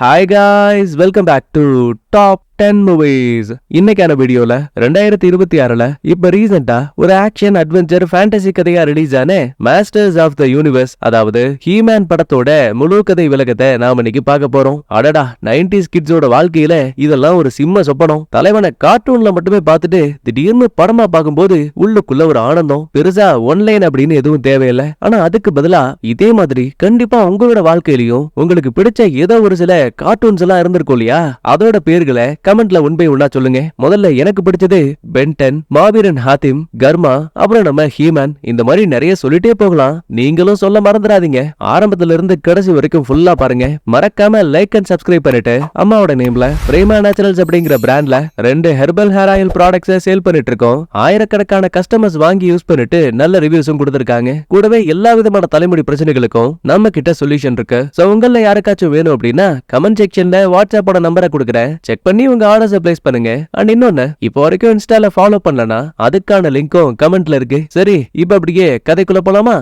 Hi guys, welcome back to Top 10 Movies. இன்னைக்கான வீடியோல 2026ல இப்ப ரீசெண்டா ஒரு ஆக்ஷன் அட்வென்ச்சர் ஃபேண்டசி கதையா ரிலீஸ் ஆன மாஸ்டர்ஸ் ஆஃப் த யூனிவர்ஸ் அதாவது ஹீமேன் படத்தோட முழு கதை விளக்கத்தை நாம இன்னைக்கு பார்க்க போறோம். அடடா 90s கிட்ஸோட வாழ்க்கையில இதெல்லாம் ஒரு சிம்ம சொப்பனம். தலைவனை கார்ட்டூன்ல மட்டுமே பார்த்துட்டு திடீர்னு படமா பார்க்கும்போது உள்ளுக்குள்ள ஒரு ஆனந்தம். பெருசா ஒன்லைன் அப்படின்னு எதுவும் தேவையில்லை. ஆனா அதுக்கு பதிலா இதே மாதிரி கண்டிப்பா உங்களோட வாழ்க்கையிலயும் உங்களுக்கு பிடிச்ச ஏதோ ஒரு சில கார்ட்டூன்ஸ் எல்லாம் இருந்திருக்கும் இல்லையா? அதோட பேர்களை கமெண்ட்ல உண்மை உள்ள சொல்லுங்க. முதல்ல எனக்கு பிடிச்சது பென்டன், மாவீரன் ஹாத்திம், கர்மா, அப்புறம் நம்ம ஹீமன். இந்த மாதிரி நிறைய சொல்லிட்டே போகலாம். நீங்களும் சொல்ல மறந்துடாதீங்க. ஆரம்பத்துல இருந்து கடைசி வரைக்கும் ஃபுல்லா பாருங்க. மறக்காம லைக் அண்ட் சப்ஸ்கிரைப் பண்ணிட்டு அம்மாவோட நேம்ல பிரேமா நேச்சுரல்ஸ் அப்படிங்கிற பிராண்ட்ல 2 ஹெர்பல் ஹேர் ஆயில் ப்ராடக்ட்ஸை சேல் பண்ணிட்டு இருக்கோம். ஆயிரக்கணக்கான கஸ்டமர்ஸ் வாங்கி யூஸ் பண்ணிட்டு நல்ல ரிவ்யூஸும் கொடுத்திருக்காங்க. கூடவே எல்லா விதமான தலைமுடி பிரச்சனைகளுக்கும் நம்ம கிட்ட சொல்யூஷன் இருக்கு. சோ உங்கள யாருக்காச்சும் வேணும் அப்படின்னா கமெண்ட் செக்ஷன்ல வாட்ஸ்அப்போட நம்பரை கொடுக்குறேன். செக் பண்ணி உங்க ஆர்டர்ஸ் பிளேஸ் பண்ணுங்க. அண்ட் இன்னொன்னு, இப்போ வரைக்கும் இன்ஸ்டால ஃபாலோ பண்ணலனா அதுக்கான லிங்க்கும் கமெண்ட்ல இருக்கு. சரி, இப்போ அப்படியே கதைக்குள்ள போலாமா?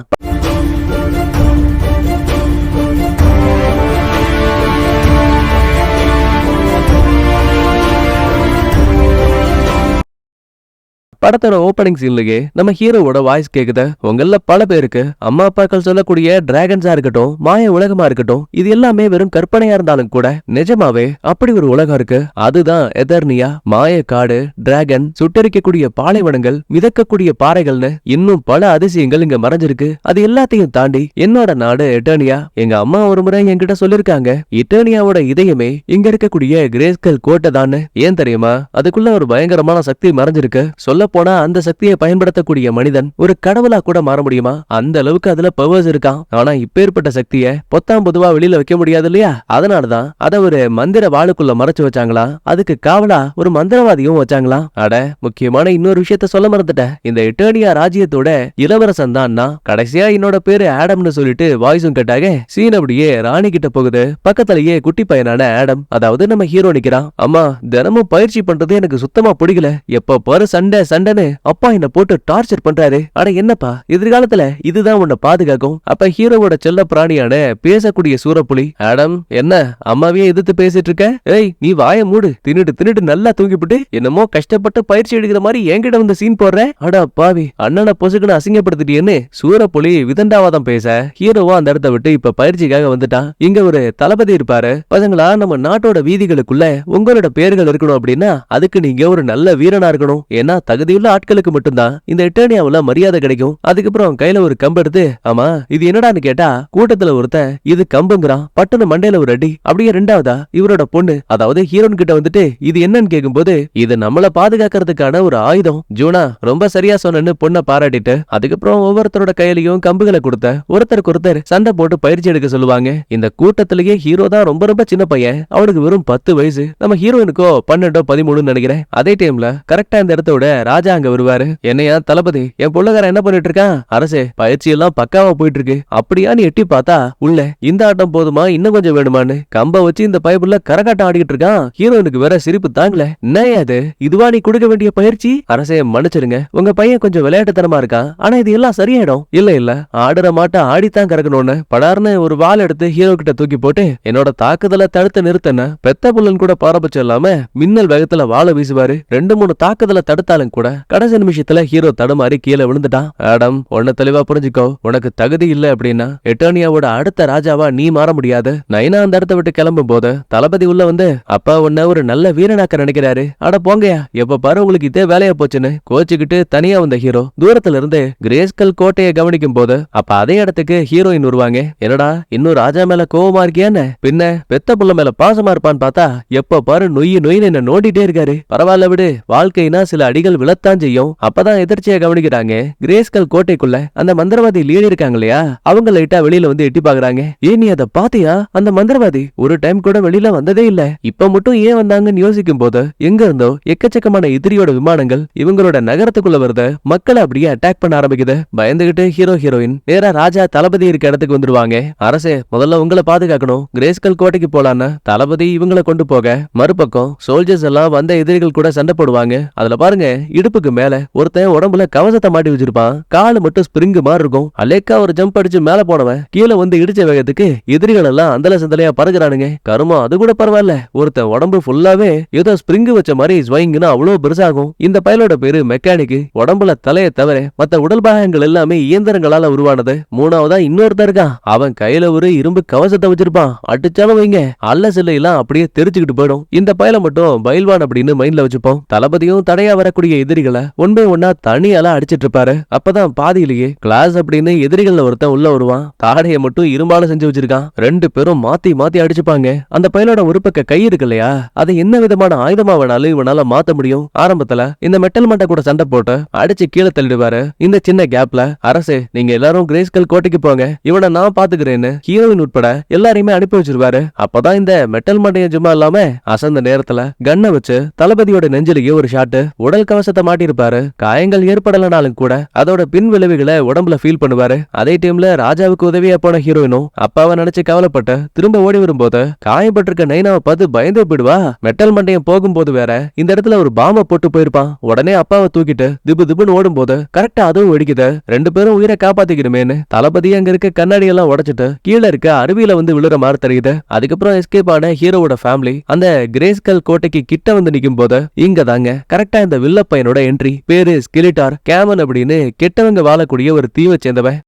படத்தோட ஓபனிங் சீன்லயே நம்ம ஹீரோவோட வாய்ஸ் கேக்குது. உங்கள பல பேருக்கு அம்மா அப்பாக்கள் சொல்லக்கூடிய டிராகன்ஸா இருக்கட்டும், மாய உலகமா இருக்கட்டும், இது எல்லாமே வெறும் கற்பனையா இருந்தாலும் கூட நிஜமாவே அப்படி ஒரு உலகம் இருக்கு. அதுதான் எதர்னியா. மாய காடு, டிராகன், சுட்டரிக்கக்கூடிய பாலைவனங்கள், மிதக்கக்கூடிய பாறைகள்னு இன்னும் பல அதிசயங்கள் இங்க மறைஞ்சிருக்கு. அது எல்லாத்தையும் தாண்டி என்னோட நாடு எட்டர்னியா. எங்க அம்மா ஒரு முறை என்கிட்ட சொல்லிருக்காங்க, எட்டர்னியாவோட இதயமே இங்க இருக்கக்கூடிய கிரேஸ்கல் கோட்டை தான். ஏன் தெரியுமா? அதுக்குள்ள ஒரு பயங்கரமான சக்தி மறைஞ்சிருக்கு. சொல்ல போனா அந்த சக்தியை பயன்படுத்தக்கூடிய மனிதன் ஒரு கடவுளா கூட மாற முடியுமா? அந்த அளவுக்கு அதுல பவர்ஸ் இருக்கான். ஆனா இப்பேற்பட்ட சக்தியை பொத்தாம் பொதுவா வெளியில வைக்க முடியாது இல்லையா? அதனாலதான் அதை ஒரு மந்திர வாளுக்குள்ள மறைச்சு வச்சாங்களா. அதுக்கு காவலா ஒரு மந்திரவாதியும் வச்சாங்களா. அட, முக்கியமான இன்னொரு விஷயத்த சொல்ல மறந்துட்டேன். இந்த எட்டர்னியா ராஜ்யத்தோட இளவரசன் தான் நான். கடைசியா என்னோட பேரு ஆடம்னு சொல்லிட்டு வாய்ஸும் கேட்டாக. சீன் அப்படியே ராணி கிட்ட போகுது. பக்கத்திலேயே குட்டி பையனான ஆடம், அதாவது நம்ம ஹீரோ நிக்கிறான். அம்மா, தினமும் பயிற்சி பண்றது எனக்கு சுத்தமா பிடிக்கல. எப்ப பாரு சண்டை சண்டைன்னு அப்பா என்ன போட்டு டார்ச்சர் பண்றாரு. அட என்னப்பா, எதிர்காலத்துல இதுதான் உன்னை பாதுகாக்கும். அப்ப ஹீரோவோட செல்ல பிராணியான பேசக்கூடிய சூரப்புலி, ஆடம் என்ன அம்மாவையே எதிர்த்து பேசிட்டு இருக்க? ஏய், நீ வாய மூடு. தின்னுட்டு நல்லா தூங்கிவிட்டு என்னமோ கஷ்டப்பட்டு பயிற்சி எடுக்கிற மாதிரி என்கிட்ட வந்து சீன் போடுற. அடா பாவி, அண்ணனை பொசுக்குன்னு அசிங்கப்படுத்திட்டேன்னு சூரப்புலி விதண்டாவாதம் பேச ஹீரோவா அந்த இடத்த விட்டு இப்ப பயிற்சிக்காக வந்துட்டான். இங்க ஒரு தளபதி இருப்பாரு. பசங்களா, நம்ம நாட்டோட வீதிகளுக்குள்ள உங்களோட பேர்கள் இருக்கணும் அப்படின்னா அதுக்கு நீங்க ஒரு நல்ல வீரனா இருக்கணும். ஏன்னா தகுதியுள்ள ஆட்களுக்கு மட்டும்தான் இந்த எட்டர்னியாவுல மரியாதை கிடைக்கும். அதுக்கப்புறம் கையில ஒரு கம்பு எடுத்து, ஆமா இது என்னடான்னு கேட்டா கூட்டத்துல ஒருத்தன் இது கம்புங்கிறான். பட்டுன்னு மண்டையில ஒரு அடி. அப்படியே ரெண்டாவதா இவரோட பொண்ணு, அதாவது ஹீரோன் கிட்ட வந்துட்டு இது என்னன்னு கேக்கும்போது, இது நம்மள பாதுகாக்கிறதுக்கான ஒரு ஆயுதம். ஜூனா ரொம்ப சரியா சொன்னு பொண்ணை பாராட்டிட்டு அதுக்கப்புறம் ஒவ்வொருத்தரோட கையிலையும் கம்புகளை கொடுத்த ஒருத்தருக்கு ஒருத்தர் சண்டை போட்டு பயிற்சி எடுக்க சொல்லுவாங்க. இந்த கூட்டத்திலேயே ஹீரோ தான் ரொம்ப சின்ன பையன். அவனுக்கு வெறும் 10 வயசு. நம்ம ஹீரோயினுக்கோ 12 13 நினைக்கிறேன். அதே டைம்ல கரெக்டா இந்த இடத்தோட ராஜா அங்க வருவாரு. என்னையா தளபதி, என் புள்ளகாரன் என்ன பண்ணிட்டு இருக்கான்? அரசே, பயிற்சி எல்லாம் பக்காவா போயிட்டு இருக்கு. அப்படியா? நீ எட்டி பார்த்தா உள்ள இந்த ஆட்டம் போதுமா, இன்னும் கொஞ்சம் வேணுமான்னு கம்ப வச்சு இந்த பைப்புல கரகாட்டம் ஆடிக்கிட்டு இருக்கான். ஹீரோனுக்கு வேற சிரிப்பு தாங்கல. என்னது, இதுவா நீ கொடுக்க வேண்டிய பயிற்சி? அரசே மன்னிச்சிருங்க, உங்க பையன் கொஞ்சம் விளையாட்டுத்தனமா இருக்கான். ஆனா இது எல்லாம் சரியாயிடும். இல்ல ஆடுற மாட்ட ஆடித்தான் கறக்கணும்னு படார்னு ஒரு வாள் எடுத்து ஹீரோ கிட்ட தூக்கி போட்டு, என்னோட தாக்குதலை தடுத்து நிறுத்தன பெத்த புள்ளன் கூட பாரபட்சம் இல்லாம மின்னல் வேகத்துல வாழை வீசுவாரு. 2-3 தாக்குதலை தடுத்தாலும் கூட கடைசி நிமிஷத்துல ஹீரோ தடுமாறி கீழே விழுந்துட்டான். ஆடம், உன்ன தெளிவா புரிஞ்சுக்கோ. உனக்கு தகுதி இல்ல அப்படின்னா எட்டர்னியாவோட அடுத்த ராஜாவா நீ மாற முடியாது. நைனா அந்த இடத்த விட்டு கிளம்பும் போது தளபதி உள்ள வந்து, அப்பா உன்ன ஒரு நல்ல வீரனாக்க நினைக்கிறாரு. அட போங்கயா, எப்ப பாரு உங்களுக்கு இதே வேலையா போச்சுன்னு கோச்சுக்கிட்டு தனியா வந்த ஹீரோ தூரத்துல இருந்து கிரேஸ்கல் கோட்டையை கவனிக்கும் போது அப்ப அதே இடத்துக்கு ஹீரோயின் வருவாங்க. என்னடா இன்னும் ராஜா மேல கோவமா இருக்கியான்னு? பின்ன பெத்த புள்ள மேல பாசமா இருப்பான்னு பார்த்தா எப்ப பாரு நொய்னு என்ன நோண்டிட்டே இருக்காரு. பரவாயில்ல விடு, வாழ்க்கைனா சில அடிகள் விழத்தான் செய்யும். அப்பதான் எதிர்ச்சியா கவனிக்கிறாங்க, கிரேஸ்கல் கோட்டைக்குள்ள அந்த மந்திரவாதி லீடு இருக்காங்க இல்லையா, அவங்க லைட்டா வெளியில வந்து எட்டி பாக்குறாங்க. ஏன் நீ அதை பாத்தியா? அந்த மந்திரவாதி ஒரு டைம் கூட வெளியில வந்ததே இல்ல. இப்ப மட்டும் ஏன் வந்தாங்கன்னு யோசிக்கும் போது எங்க இருந்தோ எக்கச்சக்கமான எதிரியோட விமானங்கள் இவங்களோட நகரத்துக்குள்ள வருது. மக்களை அப்படியே அட்டாக் பண்ண ஆரம்பிக்குது. பயந்துகிட்டு ஹீரோயின் நேரா ராஜா தளபதி இருக்க இடத்துக்கு வந்துருவாங்க. அரசே, முதல்ல உங்களை பாதுகாக்கணும். கிரேஸ்கல் கோட்டைக்கு போலான்னு தளபதி இவங்களை கொண்டு போக மறுபக்கம் சோல்ஜர்ஸ் எல்லாம் வந்த எதிரிகள் கூட சண்டை போடுவாங்க. அதுல பாருங்க, இடுப்பு இடுப்புக்கு மேல ஒருத்தன் உடம்புல கவசத்தை மாட்டி வச்சிருப்பான். காலு மட்டும் ஸ்பிரிங் மாதிரி இருக்கும். அலேக்கா ஒரு ஜம்ப் அடிச்சு மேல போனவன் கீழே வந்து இடிச்ச வேகத்துக்கு எதிரிகள் எல்லாம் அந்தல சந்தலையா பறகுறானுங்க. கருமம் அது கூட பரவாயில்ல, ஒருத்தன் உடம்பு ஃபுல்லாவே ஏதோ ஸ்பிரிங் வச்ச மாதிரி ஸ்வைங்னு அவ்வளவு பெருசாகும். இந்த பயலோட பேரு மெக்கானிக். உடம்புல தலையை தவிர மத்த உடல் பாகங்கள் எல்லாமே இயந்திரங்களால உருவானது. மூணாவதா இன்னொருத்தர் இருக்கான். அவன் கையில ஒரு இரும்பு கவசத்தை வச்சிருப்பான். அடிச்சாலும் வைங்க அல்ல சில்லையெல்லாம் அப்படியே தெரிச்சுக்கிட்டு போயிடும். இந்த பயல மட்டும் பயில்வான் அப்படின்னு மைண்ட்ல வச்சுப்போம். தளபதியும் தடையா வரக்கூடிய எதிரிகளை ஒன் பை ஒன்னா தனியால அடிச்சிட்டு இருப்பாரு. அப்பதான் பாதியிலேயே கிளாஸ் அப்படின்னு எதிரிகள்ல ஒருத்தன் உள்ள வருவான். தாடைய மட்டும் இரும்பால செஞ்சு வச்சிருக்கான். ரெண்டு பேரும் மாத்தி மாத்தி அடிச்சுப்பாங்க. அந்த பயலோட ஒரு பக்க கை இருக்கு இல்லையா, அதை என்ன விதமான ஆயுதமா வேணாலும் இவனால மாத்த முடியும். ஆரம்பத்துல இந்த மெட்டல் மண்டை கூட சண்டை போட்டு அடிச்சு கீழே தள்ளிடுவாரு. இந்த சின்ன கேப்ல அரசே நீங்க எல்லாரும் கிரேஸ்கல் கோட்டைக்கு போங்க, இவனை நான் பாத்துக்கிறேன்னு ஹீரோயின் உட்பட எல்லாரையுமே அனுப்பி வச்சிருவாரு. அப்பதான் இந்த மெட்டல் மண்டைய சும்மா இல்லாம அசந்த நேரத்துல கண்ணை வச்சு தளபதியோட நெஞ்சிலேயே ஒரு ஷாட்டு. உடல் கவசத்தை மாட்டிருப்பாரு. காயங்கள் ஏற்படலனாலும் கூட அதோட பின் விளைவுகளை உடம்புல ஃபீல் பண்ணுவாரு. அதே டைம்ல ராஜாவுக்கு உதவியா போன ஹீரோயினும் அப்பாவை நினைச்சு கவலைப்பட்டு திரும்ப ஓடி வரும்போது காயப்பட்டிருக்க நைனாவை பார்த்து பயந்தே போயிடுவா. மெட்டல் மண்டையம் போகும்போது வேற இந்த இடத்துல ஒரு பாம்ப போட்டு போயிருப்பான். உடனே அப்பாவை தூக்கிட்டு திபு திபுன்னு ஓடும் போது கரெக்டா அதுவும் வெடிக்குது. ரெண்டு பேரும் உயிரை காப்பாத்திக்கணுமேனு தளபதி அங்க இருக்க கண்ணாடி எல்லாம் உடைச்சிட்டு கீழே இருக்க அருவியில வந்து விழுற மாதிரி தெரியுது. அதுக்கப்புறம் எஸ்கேப் ஆன ஹீரோவோட ஃபேமிலி அந்த கிரேஸ்கல் கோட்டைக்கு கிட்ட வந்து நிக்கும் போது இங்க தாங்க கரெக்டா இந்த வில்ல பையனோட என்ட்ரி. பேரு ஸ்கெலிட்டார் கேமன் அப்படின்னு கெட்டவங்க வாழக்கூடிய ஒரு தீவை சேர்ந்தவன்.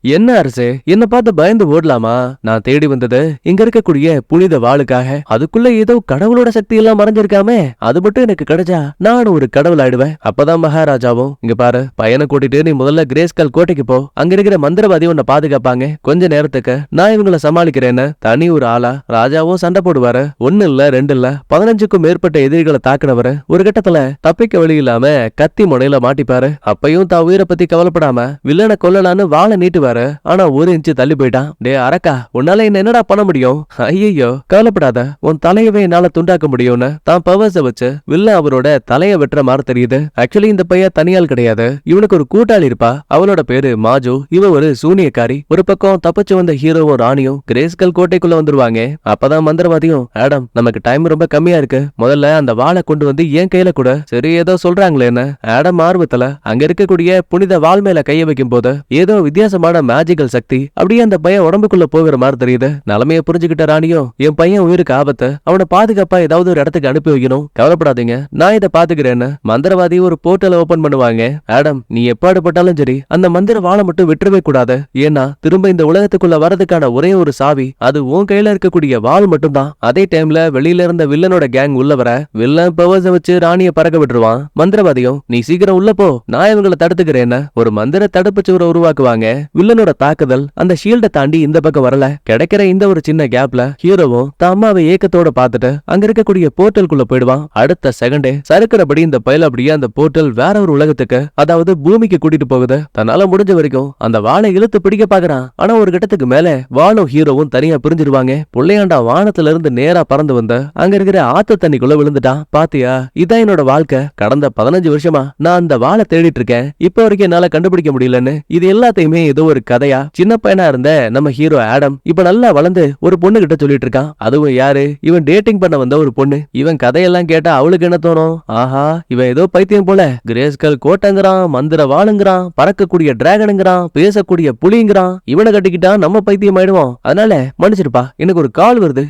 என்ன அரசே, என்ன பார்த்து பயந்து ஓடலாமா? நான் தேடி வந்தது இங்க இருக்கக்கூடிய புனித வாளுக்காக. அதுக்குள்ள ஏதோ கடவுளோட சக்தி எல்லாம் மறைஞ்சிருக்காமே, அது மட்டும் எனக்கு கிடைச்சா நானும் ஒரு கடவுள் ஆயிடுவேன். அப்பதான் மகாராஜாவும் இங்க பாரு பையனை கூட்டிட்டு நீ முதல்ல கிரேஸ்கல் கோட்டைக்கு போ, அங்க இருக்கிற மந்திரவாதி உன்னை பாதுகாப்பாங்க, கொஞ்ச நேரத்துக்கு நான் இவங்களை சமாளிக்கிறேன்னு தனி ஒரு ஆளா ராஜாவும் சண்டை போடுவாரு. ஒன்னு இல்ல ரெண்டு இல்ல 15க்கும் மேற்பட்ட எதிரிகளை தாக்குனவரு ஒரு கட்டத்துல தப்பிக்க வழி இல்லாம கத்தி முனையில மாட்டிப்பாரு. அப்பையும் தான் உயிரை பத்தி கவலைப்படாம வில்லனை கொல்லலான்னு வாழை நீட்டுவாரு. ஆனா ஒரு இன்ச்சு தள்ளி போயிட்டான். டே அரக்கா, உன்னால என்ன என்னடா பண்ண முடியும்? ஐயோ கவலைப்படாத, உன் தலையவே என்னால துண்டாக்க முடியும்னு தான் பவர்ஸ வச்சு வில்ல அவரோட தலைய வெட்டுற மாதிரி தெரியுது. ஆக்சுவலி இந்த பையன் தனியால் கிடையாது, இவனுக்கு ஒரு கூட்டாளி இருப்பா. அவளோட பேரு மாஜு. இவ ஒரு சூனியக்காரி. ஒரு பக்கம் தப்பிச்சு வந்த ஹீரோவும் ராணியும் கிரேஸ்கல் கோட்டைக்குள்ள வந்துருவாங்க. அப்பதான் மந்திரவாதியும் ஆடம் நமக்கு டைம் ரொம்ப கம்மியா இருக்கு, முதல்ல அந்த வாளை கொண்டு வந்து என் கையில கூட. சரி ஏதோ சொல்றாங்களேன்னு ஆடம் ஆர்வத்துல அங்க இருக்கக்கூடிய புனித வாள் மேல கைய வைக்கும் போது ஏதோ வித்தியாசமான மேஜிக்கல் சக்தி அப்படியே அந்த பையன் உடம்புக்குள்ள போகிற மாதிரி தெரியுது. நிலைமைய புரிஞ்சுக்கிட்ட ராணியும் என் பையன் உயிருக்கு ஆபத்து, அவனை பாதுகாப்பா ஏதாவது ஒரு இடத்துக்கு அனுப்பி வைக்கணும், கவலைப்படாதீங்க நான் இதை பாத்துக்கிறேன்னு மந்திரவாதி ஒரு போர்ட்டலை ஓபன் பண்ணுவாங்க. ஆடம் நீ எப்பாடுபட்டாலும் சரி அந்த மந்திர வாளை மட்டும் விட்டுறவே கூடாது, ஏன்னா திரும்ப இந்த உலகத்துக்குள்ள வரதுக்கான ஒரே ஒரு சாவி அது உன் கையில இருக்கக்கூடிய வாள் மட்டும் தான். அதே டைம்ல வெளியில இருந்த வில்லனோட கேங் உள்ள வர வில்லன் பவர்ஸ வச்சு ராணிய பறக்க விட்டுருவான். மந்திரவாதியும் நீ சீக்கிரம் உள்ள போ, நான் இவங்களை தடுத்துக்கிறேன்னு ஒரு மந்திர தடுப்பு சுவரை உருவாக்குவாங்க. வில்லனோட தாக்குதல் அந்த ஷீல்ட தாண்டி இந்த பக்கம் வரல. கிடைக்கிற இந்த ஒரு சின்ன கேப்ல ஹீரோவும் தான் அம்மாவை ஏக்கத்தோட பார்த்துட்டு அங்க இருக்கக்கூடிய போர்ட்டலுக்குள்ள போயிடுவான். அடுத்த செகண்டே சறுக்கிறபடி இந்த பயல் அப்படியே அந்த போர்ட்டல் வேற ஒரு உலகத்துக்கு, அதாவது பூமிக்கு கூட்டிட்டு போகுது. தன்னால முடிஞ்ச வரைக்கும் அந்த வாளை இழுத்து பிடிக்க பாக்குறான். ஆனா ஒரு கட்டத்துக்கு மேல வாளும் ஹீரோவும் தனியா பிரிஞ்சிருவாங்க. புள்ளையாண்டா வானத்துல இருந்து நேரா பறந்து வந்த அங்க இருக்கிற ஆத்து தண்ணிக்குள்ள விழுந்துட்டான். பாத்தியா, இதான் என்னோட வாழ்க்கை. கடந்த 15 வருஷமா நான் அந்த வாளை தேடிட்டு இருக்கேன், இப்ப வரைக்கும் என்னால கண்டுபிடிக்க முடியலன்னு. இது எல்லாத்தையுமே ஏதோ ஒரு கதையா சின்ன பையனா இருந்த நம்ம ஹீரோ ஆடம் இப்ப நல்லா வளர்ந்து ஒரு பொண்ணு கிட்ட சொல்லிட்டு இருக்கான். அதுவும் யாரு? இவன் டேட்டிங் பண்ண வந்த ஒரு பொண்ணு. இவன் கதையெல்லாம் கேட்டா அவளுக்கு என்ன தோணும்? ஆஹா, இவன் ஏதோ பைத்தியம் போல. கிரேஸ்கல் கோட்டைங்கிறான், மந்திர வாளுங்கிறான், பறக்கக்கூடிய டிராகனுங்கிறான், பேசக்கூடிய புலிங்கிறான். இவனை கட்டிக்கிட்டா நம்ம பைத்தியம் ஆயிடுவோம். அதனால மன்னிச்சிருப்பா, எனக்கு ஒரு கால் வருது.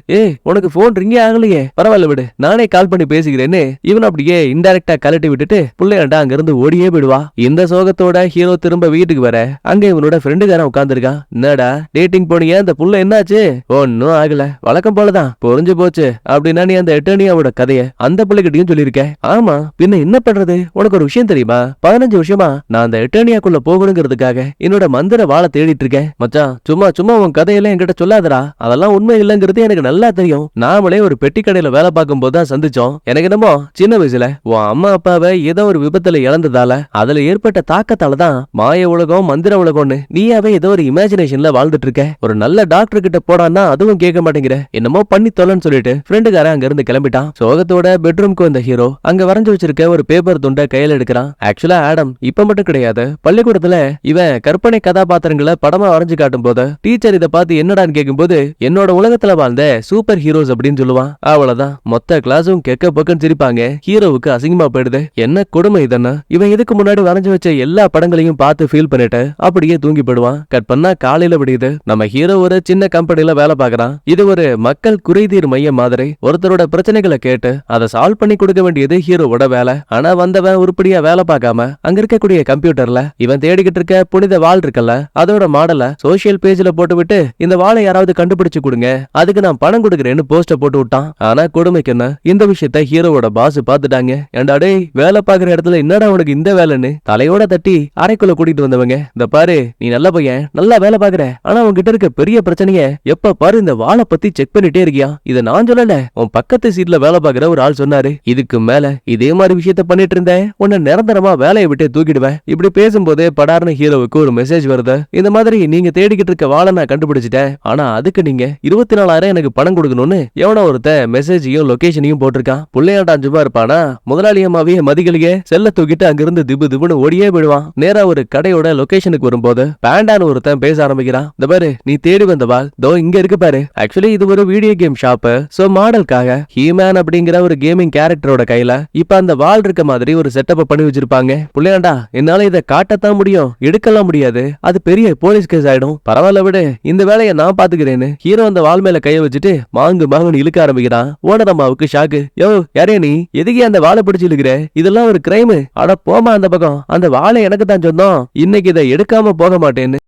உனக்கு போன் ரிங்கே ஆகலையே, பரவாயில்ல விடு, நானே கால் பண்ணி பேசிக்கிறேன்னு இவன் அப்படியே இன்டைரக்டா கலட்டி விட்டுட்டு புள்ளையாண்டா அங்க இருந்து ஓடியே போயிடுவா. இந்த சோகத்தோட ஹீரோ திரும்ப வீட்டுக்கு வர அங்க இவனோட ஃப்ரெண்டுக்காரன் உட்கார்ந்துருக்கான். என்னடா டேட்டிங் போனியா, அந்த புள்ள என்னாச்சு? ஒன்னும் ஆகல, வழக்கம் போலதான், புரிஞ்சு போச்சு அப்படின்னா நீ அந்த எட்டர்னியாவோட கதைய அந்த பிள்ளைகிட்டையும் சொல்லியிருக்க. ஆமா பின்ன என்ன பண்றது? உனக்கு ஒரு விஷயம் தெரியுமா? 15 வருஷமா நான் அந்த எட்டர்னியாக்குள்ள போகணுங்கிறதுக்காக என்னோட மந்திர வாளை தேடிட்டு இருக்கேன். மச்சான் சும்மா சும்மா உன் கதையெல்லாம் என்கிட்ட சொல்லாதடா, அதெல்லாம் உண்மை இல்லங்கிறது எனக்கு நல்லா தெரியும். நாமளே ஒரு பெட்டி கடையில வேலை பார்க்கும் போதுதான் சந்திச்சோம். எனக்கு என்னமோ சின்ன வயசுல உன் அம்மா அப்பாவை ஏதோ ஒரு விபத்துல இழந்ததால அதுல ஏற்பட்ட தாக்கத்தாலதான் மாய உலகம் மந்திர உலகம்னு நீ நீயாவே ஏதோ ஒரு இமேஜினேஷன்ல வாழ்ந்துட்டு இருக்க. ஒரு நல்ல டாக்டர் கிட்ட போடான்னா அதுவும் கேட்க மாட்டேங்கிற. என்னமோ பண்ணி தொலைன்னு சொல்லிட்டு ஃப்ரெண்டுக்காரன் அங்க இருந்து கிளம்பிட்டான். சோகத்தோட பெட்ரூம்க்கு வந்த ஹீரோ அங்க வரைஞ்சு வச்சிருக்க ஒரு பேப்பர் துண்டை கையில எடுக்கிறான். ஆக்சுவலா ஆடம் இப்ப மட்டும் கிடையாது, பள்ளிக்கூடத்துல இவன் கற்பனை கதாபாத்திரங்களை படமா வரைஞ்சு காட்டும் போது டீச்சர் இதை பார்த்து என்னடான்னு கேட்கும்போது என்னோட உலகத்துல வாழ்ந்த சூப்பர் ஹீரோஸ் அப்படின்னு சொல்லுவான். அவ்வளவுதான், மொத்த கிளாஸும் கெக்க பக்கம் சிரிப்பாங்க. ஹீரோவுக்கு அசிங்கமா போயிடுது. என்ன கொடுமை இதென்ன, இவன் இதுக்கு முன்னாடி வரைஞ்சு வச்ச எல்லா படங்களையும் பார்த்து ஃபீல் பண்ணிட்டு அப்படியே தூங்கி போயிடுவான். கட் பண்ணா காலையில விடியுது. நம்ம ஹீரோ ஒரு சின்ன கம்பெனில வேலை பார்க்கறான். இது ஒரு மக்கள் குறைதீர் மையம் மாதிரி. ஒருத்தரோட பிரச்சனைகளை கேட்டு அதை சால்வ் பண்ணி கொடுக்க வேண்டியது ஹீரோவோட வேலை. ஆனா வந்தவன் உருப்படியா வேலை பார்க்காம அங்க இருக்கக்கூடிய கம்ப்யூட்டர்ல இவன் தேடிக்கிட்டு இருக்க புனித வாள் இருக்குல்ல, அதோட மாடலை சோசியல் பேஜ்ல போட்டு விட்டு இந்த வாளை யாராவது கண்டுபிடிச்சு கொடுங்க, அதுக்கு நான் பணம் கொடுக்கறேன்னு போஸ்டர் போட்டு விட்டான். ஆனா கொடுமைக்கு என்ன, இந்த விஷயத்த ஹீரோவோட பாஸ் பாத்துட்டாங்க. ஏண்டா டேய், வேலை பார்க்குற இடத்துல என்னடா உனக்கு இந்த வேலைன்னு தலையோட தட்டி அறைக்குள்ள கூட்டிட்டு வந்தவங்க, இந்த பாரு நீ நல்ல பையன், நல்லா வேலை பாக்குற, ஆனா உன்கிட்ட இருக்க பெரிய பிரச்சனைய எப்ப பாரு இந்த வாளை பத்தி செக் பண்ணிட்டே இருக்கியா. இத நான் சொல்லல, உன் பக்கத்து சீட்ல வேலை பாக்குற ஒரு ஆள் சொன்னாரு. இதுக்கு மேல இதே மாதிரி விஷயத்த பண்ணிட்டு இருந்தேன், உன்னை நிரந்தரமா வேலையை விட்டு தூக்கிடுவேன். இப்படி பேசும்போதே படார்னு ஹீரோவுக்கு ஒரு மெசேஜ் வருது. இந்த மாதிரி நீங்க தேடிக்கிட்டு இருக்க வாளை நான் கண்டுபிடிச்சிட்டேன், ஆனா அதுக்கு நீங்க 24,000 எனக்கு பணம் கொடுக்கணும்னு எவனோ ஒருத்த மெசேஜையும் லொகேஷனையும் போட்டிருக்கான். புள்ளையாண்டா சும்மா இருப்பானா, முதலாளியமாவே மதிகளையே செல்ல தூக்கிட்டு அங்கிருந்து திபு திபுன்னு ஓடியே போயிடுவான். நேரா ஒரு கடையோட லொகேஷனுக்கு வரும்போது பேண்டான்னு ஒருத்தன் பேச ஆரம்பிக்கிறான். இந்த பாரு நீ தேடி வந்த வாள் தோ இங்க இருக்கு பாரு. ஆக்சுவலி இது ஒரு வீடியோ கேம் ஷாப். சோ மாடலுக்காக ஹீமேன் அப்படிங்கிற ஒரு கேமிங் கேரக்டரோட கையில இப்ப அந்த வாள் இருக்க மாதிரி ஒரு செட்டப் பண்ணி வச்சிருப்பாங்க. புள்ளையாண்டா என்னால இதை காட்டத்தான் முடியும், எடுக்கலாம் முடியாது, அது பெரிய போலீஸ் கேஸ் ஆயிடும். பரவாயில்ல விடு, இந்த வேலையை நான் பாத்துக்கிறேன்னு ஹீரோ அந்த வாள் மேல கைய வச்சுட்டு மாங்குன்னு இழுக்க ஆரம்பிக்கிறான். ஓனர் அம்மாவுக்கு ஷாக்கு. யோ யாரே நீ, எதுக்கே அந்த வாளை பிடிச்சு இழுக்கிற, இதெல்லாம் ஒரு கிரைம். அட போமா அந்த பக்கம், அந்த வாளை எனக்கு தான் சொந்தம், இன்னைக்கு இதை எடுக்காம போக மாட்டேன்னு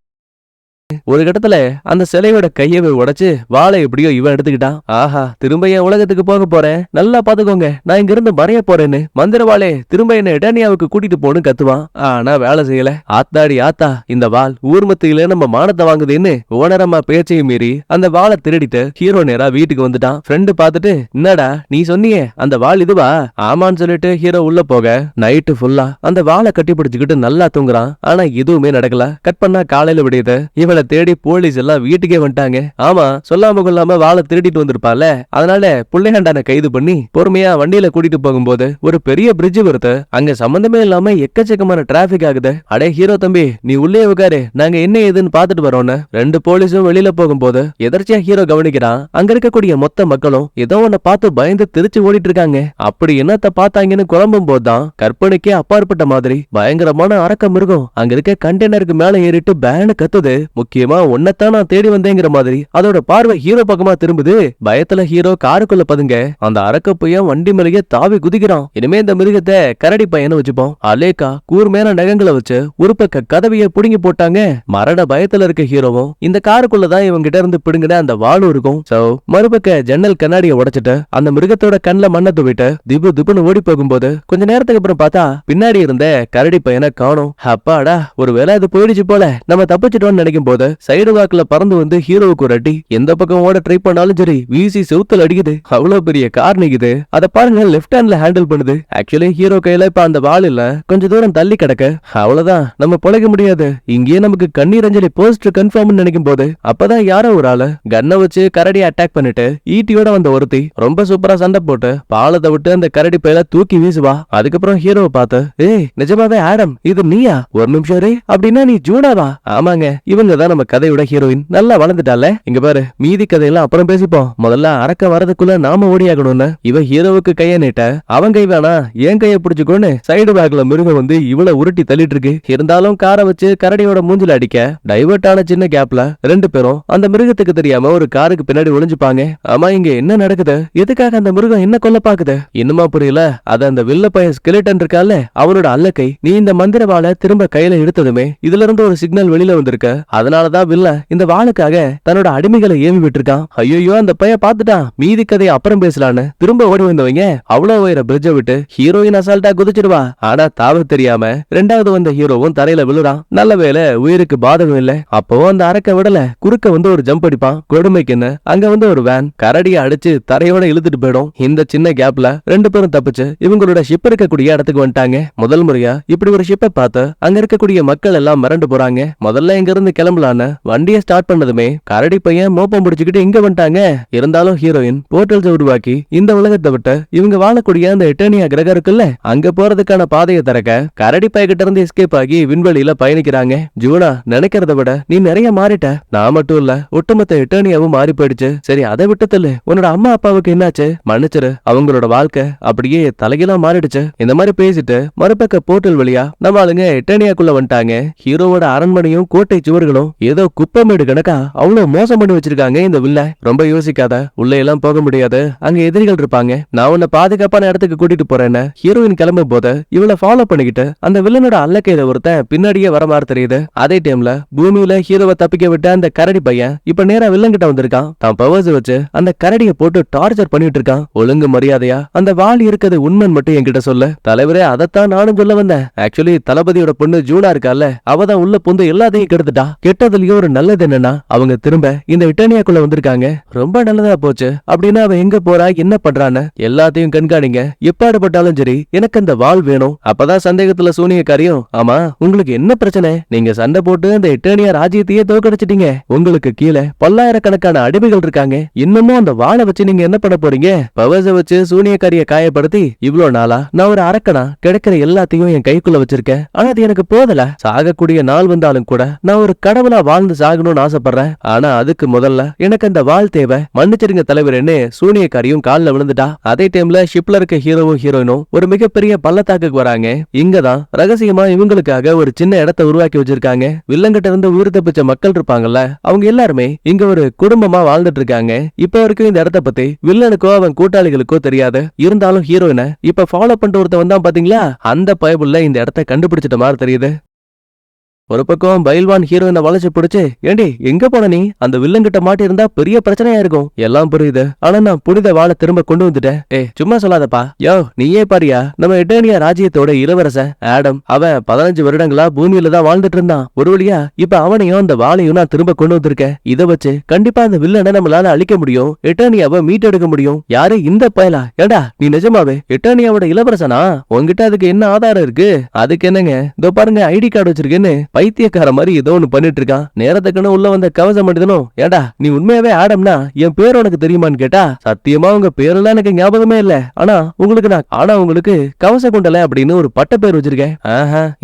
ஒரு கட்டத்துல அந்த சிலையோட கையவை உடைச்சு வாளை எப்படியோ இவன் எடுத்துக்கிட்டான். ஆஹா, திரும்ப என் உலகத்துக்கு போக போறேன், நல்லா பாத்துக்கோங்க, நான் இங்க இருந்து மறைய போறேன்னு மந்திரவாளே திரும்ப என்ன எட்டானியாவுக்கு கூட்டிட்டு போன்னு கத்துவான். ஆனா வேலை செய்யல. ஆத்தாடி ஆத்தா, இந்த வாள் ஊர் மத்தியில நம்ம மானத்தை வாங்குதுன்னு ஓனரம்மா பேச்சையும் மீறி அந்த வாளை திருடிட்டு ஹீரோ நேரா வீட்டுக்கு வந்துட்டான். ஃப்ரெண்டு பாத்துட்டு என்னடா நீ சொன்னியே அந்த வாள் இதுவா, ஆமான்னு சொல்லிட்டு ஹீரோ உள்ள போக நைட்டு ஃபுல்லா அந்த வாளை கட்டி பிடிச்சுக்கிட்டு நல்லா தூங்குறான். ஆனா எதுவுமே நடக்கல. கட் பண்ணா காலையில விடியுது. இவளை தேடி போலீஸ் எல்லாம் வீட்டுக்கே வந்துட்டாங்க. ஆமா, சொல்லாம கொள்ளாம வாளை திருடிட்டு வந்திருப்பால, அதனால புள்ளையாண்டான கைது பண்ணி பொறுமையா வண்டியில கூட்டிட்டு போகும்போது ஒரு பெரிய பிரிட்ஜ் வருது. அங்க சம்பந்தமே இல்லாம எக்கச்சக்கமான டிராபிக் ஆகுது. அடே ஹீரோ தம்பி நீ உள்ளே உட்காரு, நாங்க என்ன ஏதுன்னு பாத்துட்டு வரோம்னு ரெண்டு போலீஸும் வெளியில போகும்போது எதர்ச்சியா ஹீரோ கவனிக்கிறான். அங்க இருக்கக்கூடிய மொத்த மக்களும் ஏதோ ஒன்ன பார்த்து பயந்து திருச்சி ஓடிட்டு இருக்காங்க. அப்படி என்னத்த பார்த்தாங்கன்னு குழம்பும் போதுதான் கற்பனைக்கே அப்பாற்பட்ட மாதிரி பயங்கரமான அரக்க மிருகம் அங்க இருக்க கண்டெய்னருக்கு மேல ஏறிட்டு பேனு கத்துது. முக்கியமா உன்னத்தான் நான் தேடி வந்தேங்கிற மாதிரி அதோட பார்வை ஹீரோ பக்கமா திரும்புது. பயத்துல ஹீரோ காருக்குள்ள பதுங்க அந்த அரக்க பையன் வண்டி மேலேயே தாவி குதிக்கிறான். இனிமே இந்த மிருகத்தை கரடி பையன்னு வச்சுப்போம். அலேக்கா கூர்மையான நகங்களை வச்சு ஒரு பக்க கதவைய புடுங்கி போட்டாங்க. மரண பயத்துல இருக்க ஹீரோவும் இந்த காருக்குள்ளதான் இவங்க கிட்ட இருந்து பிடுங்கின அந்த வாளும் இருக்கும். சோ மறுபக்க ஜன்னல் கண்ணாடியை உடைச்சிட்டு அந்த மிருகத்தோட கண்ணுல மண்ணை துவிட்டு திபு திபுன்னு ஓடி போகும்போது கொஞ்ச நேரத்துக்கு அப்புறம் பார்த்தா பின்னாடி இருந்த கரடி பையனை காணோம். அப்பாடா, ஒரு வேலை அது போயிடுச்சு போல, நம்ம தப்பிச்சிட்டோம்னு நினைக்கும் போது சைடு வாக்குல பறந்து வந்து ஹீரோவுக்கு ஒரு அடி. எந்த பக்கம் ஓட ட்ரை பண்ணாலும் சரி வீசி செவுத்தல் அடிக்குது. அவ்வளவு பெரிய கார் நிக்குது. அத பாருங்க லெஃப்ட் ஹேண்ட்ல ஹேண்டில் பண்ணுது. ஆக்சுவலி ஹீரோ கையில இப்ப அந்த வாள் இல்ல, கொஞ்ச தூரம் தள்ளி கிடக்க. அவ்வளவுதான், நம்ம பொழைக்க முடியாது. இங்கேயே நமக்கு கண்ணீர் அஞ்சலி போஸ்ட் கன்ஃபார்ம் நினைக்கும் போது அப்பதான் யாரோ ஒரு ஆளு கன்னை வச்சு கரடியை அட்டாக் பண்ணிட்டு ஈட்டியோட வந்த ஒருத்தி ரொம்ப சூப்பரா சண்டை போட்டு பாலத்தை விட்டு அந்த கரடி பையில தூக்கி வீசுவா. அதுக்கப்புறம் ஹீரோவை பார்த்து ஏய் நிஜமாவே ஆடம் இது நீயா, ஒரு நிமிஷம் ரே, அப்படின்னா நீ ஜூனாவா? ஆமாங்க, இவங்க தான் நம்ம கதையோட ஹீரோயின், நல்லா வளர்ந்துட்டால. இங்க பாரு மீதி கதையெல்லாம் அப்புறம் பேசிப்போம், முதல்ல அரக்க வரதுக்குள்ள நாம ஓடியாகணும்னு இவ ஹீரோவுக்கு கைய நீட்ட அவன் கை வேணா என் கைய பிடிச்சுக்கோன்னு சைடு பேக்ல மிருகம் வந்து இவள உருட்டி தள்ளிட்டு இருக்கு. இருந்தாலும் காரை வச்சு கரடியோட மூஞ்சில அடிக்க டைவர்ட் ஆன சின்ன கேப்ல ரெண்டு பேரும் அந்த மிருகத்துக்கு தெரியாம ஒரு காருக்கு பின்னாடி ஒளிஞ்சுப்பாங்க. ஆமா, இங்க என்ன நடக்குது, எதுக்காக அந்த மிருகம் என்ன கொல்ல பாக்குது இன்னுமா புரியல. அது அந்த வில்ல பையன் ஸ்கெலிட்டன் இருக்கால, அவனோட அல்லக்கை. நீ இந்த மந்திரவாளை திரும்ப கையில எடுத்ததுமே இதுல இருந்து ஒரு சிக்னல் வெளியில வந்திருக்க, அதனால அதனாலதான் வில்லன் இந்த வாளுக்காக தன்னோட அடிமைகளை ஏவி விட்டுருக்கான். ஐயோ அந்த பைய பாத்துட்டான், மீதி கதையை அப்புறம் பேசலான்னு திரும்ப ஓடி வந்தவங்க அவ்வளவு உயர பிரிட்ஜை விட்டு ஹீரோயின் அசால்ட்டா குதிச்சிடுவா. ஆனா தாவ தெரியாம ரெண்டாவது வந்த ஹீரோவும் தரையில விழுறான். நல்ல வேளை உயிருக்கு பாதகம் இல்ல. அப்போ அந்த அரக்க விடல, குறுக்க வந்து ஒரு ஜம்ப் அடிப்பான். கொடுமைக்குன்னு அங்க வந்து ஒரு வேன் கரடியை அடிச்சு தரையோட இழுத்துட்டு போயிடும். இந்த சின்ன கேப்ல ரெண்டு பேரும் தப்பிச்சு இவங்களோட ஷிப் இருக்கக்கூடிய இடத்துக்கு வந்துட்டாங்க. முதல் முறையா இப்படி ஒரு ஷிப்பை பார்த்து அங்க இருக்கக்கூடிய மக்கள் எல்லாம் மிரண்டு போறாங்க. முதல்ல இங்க இருந்து கிளம்பலான்னு வண்டியை ஸ்டார்ட் பண்ணதுமே கரடி பையன் மோப்பம் பிடிச்சுக்கிட்டு இங்க வந்துட்டாங்க. இருந்தாலும் ஹீரோயின் போர்ட்டல்ஸ் உருவாக்கி இந்த உலகத்தை விட்டு இவங்க வாழக்கூடிய அந்த எட்டர்னியா கிரகம் இருக்குல்ல, அங்க போறதுக்கான பாதையை திறக்க கரடி பையகிட்ட இருந்து எஸ்கேப் ஆகி விண்வெளியில பயணிக்கிறாங்க. ஜூனா, நினைக்கிறத விட நீ நிறைய மாறிட்ட. நான் மட்டும் இல்ல, ஒட்டுமொத்த எட்டர்னியாவும் மாறி போயிடுச்சு. சரி அதை விட்டு தள்ளு, உன்னோட அம்மா அப்பாவுக்கு என்னாச்சு, மன்னிச்சிரு, அவங்களோட வாழ்க்கை அப்படியே தலைகீழா மாறிடுச்சு. இந்த மாதிரி பேசிட்டு மறுபக்க போர்ட்டல் வழியா நம்ம ஆளுங்க எட்டர்னியாக்குள்ள வந்துட்டாங்க. ஹீரோவோட அரண்மனையும் கோட்டை சுவர்களும் ஏதோ குப்பமேடு கணக்கா அவ்வளவு மோசம் பண்ணி வச்சிருக்காங்க இந்த வில்ல. ரொம்ப யோசிக்காத, உள்ள எல்லாம் போக முடியாது, அங்க எதிரிகள் இருப்பாங்க. நான் உன்னை பாதுகாப்பான இடத்துக்கு கூட்டிட்டு போறேன்னு ஹீரோயின் கிளம்பும் போது இவளை ஃபாலோ பண்ணிக்கிட்டு அந்த வில்லனோட அல்லக்கையில ஒருத்தன் பின்னாடியே வர மாதிரி தெரியுது. அதே டைம்ல பூமியில ஹீரோவை தப்பிக்க விட்ட அந்த கரடி பையன் இப்ப நேரா வில்லன் கிட்ட வந்திருக்கான். தான் பவர்ஸ் வச்சு அந்த கரடியை போட்டு டார்ச்சர் பண்ணிட்டு இருக்கான். ஒழுங்கு மரியாதையா அந்த வாள் இருக்கிறது உண்மை மட்டும் என்கிட்ட சொல்ல. தலைவரே, அதைத்தான் நானும் சொல்ல வந்தேன். ஆக்சுவலி தளபதியோட பொண்ணு ஜூனா இருக்கால, அவதான் உள்ள புந்து எல்லாத்தையும் கெடுத்துட்டா. கெட்டதுலயும் ஒரு நல்லது என்னன்னா அவங்க திரும்ப இந்த இட்டர்னியாக்குள்ள வந்திருக்காங்க. ரொம்ப நல்லதா போச்சு. அப்படின்னா அவ எங்க போறா, என்ன பண்றான்னு எல்லாத்தையும் கண்காணிங்க. எப்பாடுபட்டாலும் சரி எனக்கு அந்த வாள் வேணும். அப்பதான் சந்தேகத்துல சூனியக்காரியும், ஆமா உங்களுக்கு என்ன பிரச்சனை, நீங்க சண்டை போட்டு அந்த இட்டர்னியா ராஜ்யத்தையே தோக்கடிச்சிட்டீங்க. உங்களுக்கு கீழே பல்லாயிரக்கணக்கான அடிமைகள் இருக்காங்க. இன்னமும் அந்த வாளை வச்சு நீங்க என்ன பண்ண போறீங்க? பவர்ஸ வச்சு சூனியக்காரிய காயப்படுத்தி இவ்வளவு நாளா நான் ஒரு அரக்கனா கிடைக்கிற எல்லாத்தையும் என் கைக்குள்ள வச்சிருக்கேன். ஆனா அது எனக்கு போதல. சாகக்கூடிய நாள் வந்தாலும் கூட நான் ஒரு கடவுளா வாழ்ந்து சாகணும்னு ஆசைப்படுறேன். ஆனா அதுக்கு முதல்ல எனக்கு அந்த வாள் தேவை. மன்னிச்சிருங்க தலைவர் என்ன சூனியக்காரியும் கால்ல விழுந்துட்டா. அதே டைம்ல ஷிப்ல இருக்க ஹீரோவும் ஹீரோயினும் ஒரு மிகப்பெரிய பள்ளத்தாக்குக்கு வராங்க. இங்கதான் ரகசியமா இவங்களுக்காக ஒரு சின்ன இடத்தை உருவாக்கி வச்சிருக்காங்க. வில்லங்கிட்ட இருந்து உயிர் தப்பிச்ச மக்கள் இருப்பாங்கல்ல, அவங்க எல்லாருமே இங்க ஒரு குடும்பமா வாழ்ந்துட்டு இருக்காங்க. இப்ப வரைக்கும் இந்த இடத்த பத்தி வில்லனுக்கோ அவன் கூட்டாளிகளுக்கோ தெரியாது. இருந்தாலும் ஹீரோயினை இப்ப ஃபாலோ பண்ணிட்டு ஒருத்த வந்தான் பாத்தீங்களா, அந்த பயபுள்ள இந்த இடத்த கண்டுபிடிச்சிட்ட மாதிரி தெரியுது. ஒரு பக்கம் பைல்வான் ஹீரோயினை வளைச்சு பிடிச்சு, ஏண்டி எங்க போன நீ, அந்த வில்லங்கிட்ட மாட்டி இருந்தா பெரிய பிரச்சனையா இருக்கும். எல்லாம் புரியுது, ஆனா நான் புனித வாளை திரும்ப கொண்டு வந்துட்டேன். சும்மா சொல்லாதப்பா. யோ நீயே பாரியா, நம்ம எட்டர்னியா ராஜ்யத்தோட இளவரசன் ஆடம், அவன் 15 வருடங்களா பூமியில தான் வாழ்ந்துட்டு இருந்தான். ஒரு வழியா இப்ப அவனையும் அந்த வாளையும் நான் திரும்ப கொண்டு வந்திருக்கேன். இதை வச்சு கண்டிப்பா அந்த வில்லனை நம்மளால அழிக்க முடியும், எட்டர்னியாவை மீட்டெடுக்க முடியும். யாரு இந்த பயலா? ஏடா நீ நிஜமாவே எட்டர்னியாவோட இளவரசனா? உங்ககிட்ட அதுக்கு என்ன ஆதாரம் இருக்கு? அதுக்கு என்னங்க, இதோ பாருங்க ஐடி கார்டு வச்சிருக்கேன்னு பைத்தியக்கார மாதிரி ஏதோ ஒண்ணு பண்ணிட்டு இருக்கான். நேரத்துக்குன்னு உள்ள வந்த கவச மனிதனும், ஏடா நீ உண்மையாவே ஆடம்னா என் பேர் உனக்கு தெரியுமான்னு கேட்டா, சத்தியமா உங்க பேரெல்லாம் எனக்கு ஞாபகமே இல்ல. ஆனா உங்களுக்கு கவச குண்டல அப்படின்னு ஒரு பட்ட பேர் வச்சிருக்கேன்.